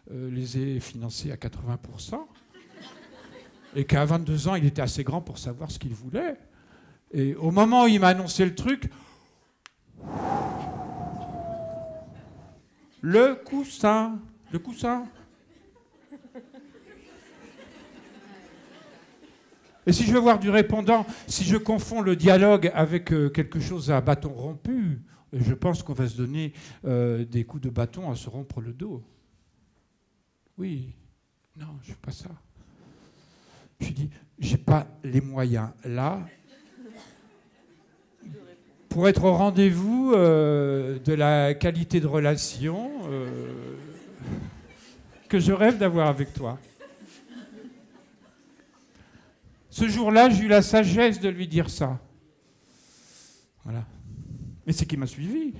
les ai financées à 80%, et qu'à 22 ans, il était assez grand pour savoir ce qu'il voulait. Et au moment où il m'a annoncé le truc, le coussin. Et si je veux voir du répondant, si je confonds le dialogue avec quelque chose à bâton rompu, je pense qu'on va se donner des coups de bâton à se rompre le dos. Oui, non, je ne fais pas ça. Je dis, j'ai pas les moyens là pour être au rendez-vous de la qualité de relation que je rêve d'avoir avec toi. Ce jour-là, j'ai eu la sagesse de lui dire ça. Voilà. Mais c'est qu'il m'a suivi.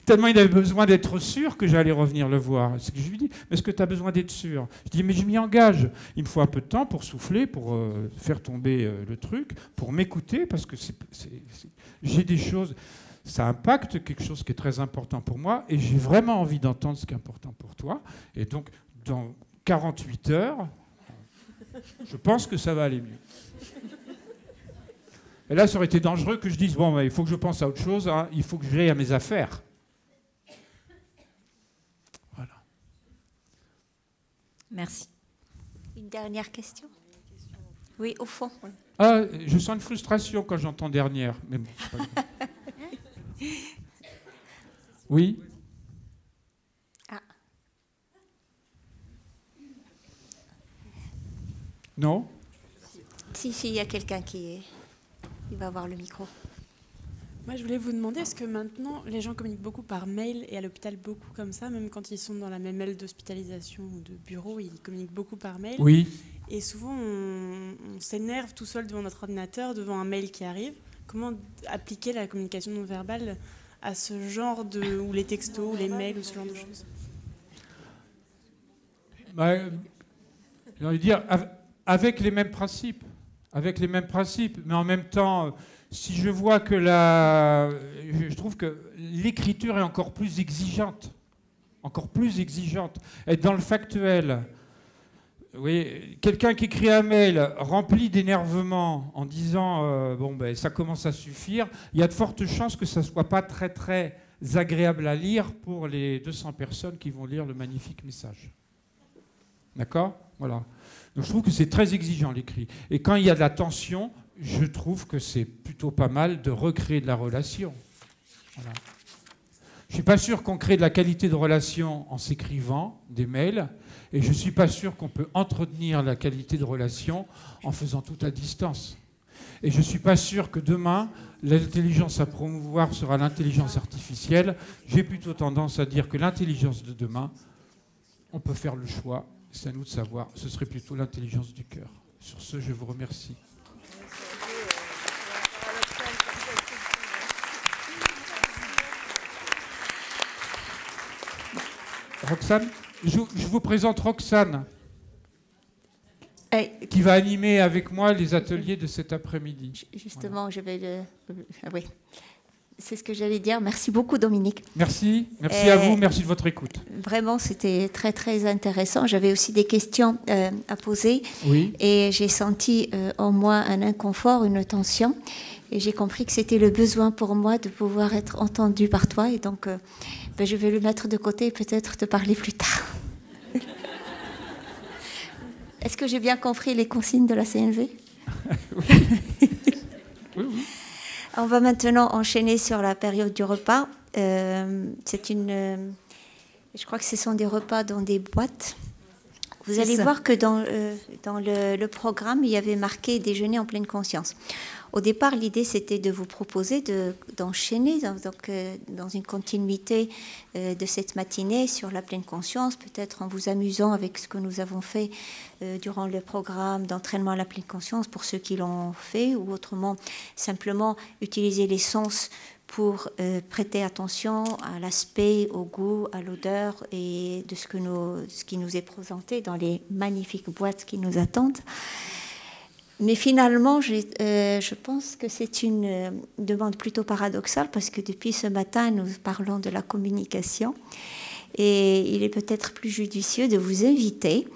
Tellement il avait besoin d'être sûr que j'allais revenir le voir. C'est que je lui dis, mais est-ce que tu as besoin d'être sûr? Je dis, mais je m'y engage. Il me faut un peu de temps pour souffler, pour faire tomber le truc, pour m'écouter, parce que j'ai des choses... Ça impacte quelque chose qui est très important pour moi, et j'ai vraiment envie d'entendre ce qui est important pour toi. Et donc, dans 48 heures... Je pense que ça va aller mieux. Et là, ça aurait été dangereux que je dise, bon, bah, il faut que je pense à autre chose, hein, il faut que j'aille à mes affaires. Voilà. Merci. Une dernière question? Oui, au fond. Ah, je sens une frustration quand j'entends dernière, mais bon, c'est pas grave. Oui. Non? Si, il y a quelqu'un il va avoir le micro. Moi, je voulais vous demander, est-ce que maintenant, les gens communiquent beaucoup par mail et à l'hôpital beaucoup comme ça, même quand ils sont dans la même aile d'hospitalisation ou de bureau, ils communiquent beaucoup par mail. Oui. Et souvent, on s'énerve tout seul devant notre ordinateur, devant un mail qui arrive. Comment appliquer la communication non verbale à ce genre de... ou les textos, ou les mails, ou ce genre de choses? J'ai envie de dire, avec les mêmes principes. Avec les mêmes principes, mais en même temps, si je vois que je trouve que l'écriture est encore plus exigeante. Encore plus exigeante. Être dans le factuel. Oui, quelqu'un qui écrit un mail rempli d'énervement en disant bon ben ça commence à suffire, il y a de fortes chances que ça ne soit pas très très agréable à lire pour les 200 personnes qui vont lire le magnifique message. D'accord? Voilà. Donc je trouve que c'est très exigeant l'écrit. Et quand il y a de la tension, je trouve que c'est plutôt pas mal de recréer de la relation. Voilà. Je ne suis pas sûr qu'on crée de la qualité de relation en s'écrivant des mails, et je ne suis pas sûr qu'on peut entretenir la qualité de relation en faisant tout à distance. Et je ne suis pas sûr que demain, l'intelligence à promouvoir sera l'intelligence artificielle. J'ai plutôt tendance à dire que l'intelligence de demain, on peut faire le choix, c'est à nous de savoir, ce serait plutôt l'intelligence du cœur. Sur ce, je vous remercie. Roxane, je vous présente Roxane, qui va animer avec moi les ateliers de cet après-midi. Justement, voilà. Je vais le... oui. C'est ce que j'allais dire. Merci beaucoup, Dominique. Merci. Merci à vous. Merci de votre écoute. Vraiment, c'était très, très intéressant. J'avais aussi des questions à poser. Oui. Et j'ai senti en moi un inconfort, une tension. Et j'ai compris que c'était le besoin pour moi de pouvoir être entendue par toi. Et donc, je vais le mettre de côté et peut-être te parler plus tard. Est-ce que j'ai bien compris les consignes de la CNV? Oui. Oui, oui. On va maintenant enchaîner sur la période du repas. Je crois que ce sont des repas dans des boîtes. Vous allez voir que dans le programme, il y avait marqué déjeuner en pleine conscience. Au départ, l'idée, c'était de vous proposer d'enchaîner dans une continuité de cette matinée sur la pleine conscience, peut-être en vous amusant avec ce que nous avons fait durant le programme d'entraînement à la pleine conscience pour ceux qui l'ont fait, ou autrement, simplement utiliser les sens pour prêter attention à l'aspect, au goût, à l'odeur et de ce qui nous est présenté dans les magnifiques boîtes qui nous attendent. Mais finalement, je pense que c'est une demande plutôt paradoxale parce que depuis ce matin, nous parlons de la communication et il est peut-être plus judicieux de vous inviter,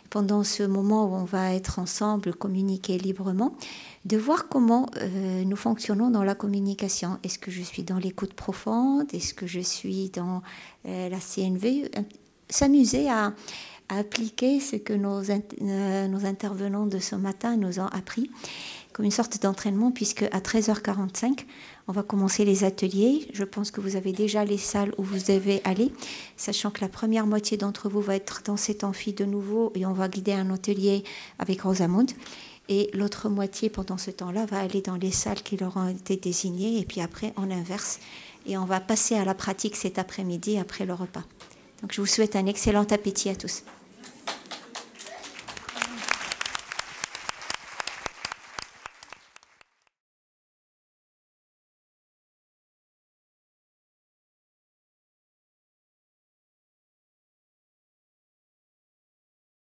pendant ce moment où on va être ensemble, communiquer librement, de voir comment nous fonctionnons dans la communication. Est-ce que je suis dans l'écoute profonde? Est-ce que je suis dans la CNV? S'amuser à appliquer ce que nos intervenants de ce matin nous ont appris, comme une sorte d'entraînement, puisque à 13h45, on va commencer les ateliers. Je pense que vous avez déjà les salles où vous devez aller, sachant que la première moitié d'entre vous va être dans cet amphi de nouveau, et on va guider un atelier avec Rosamund. Et l'autre moitié, pendant ce temps-là, va aller dans les salles qui leur ont été désignées, et puis après, on inverse. Et on va passer à la pratique cet après-midi, après le repas. Donc je vous souhaite un excellent appétit à tous.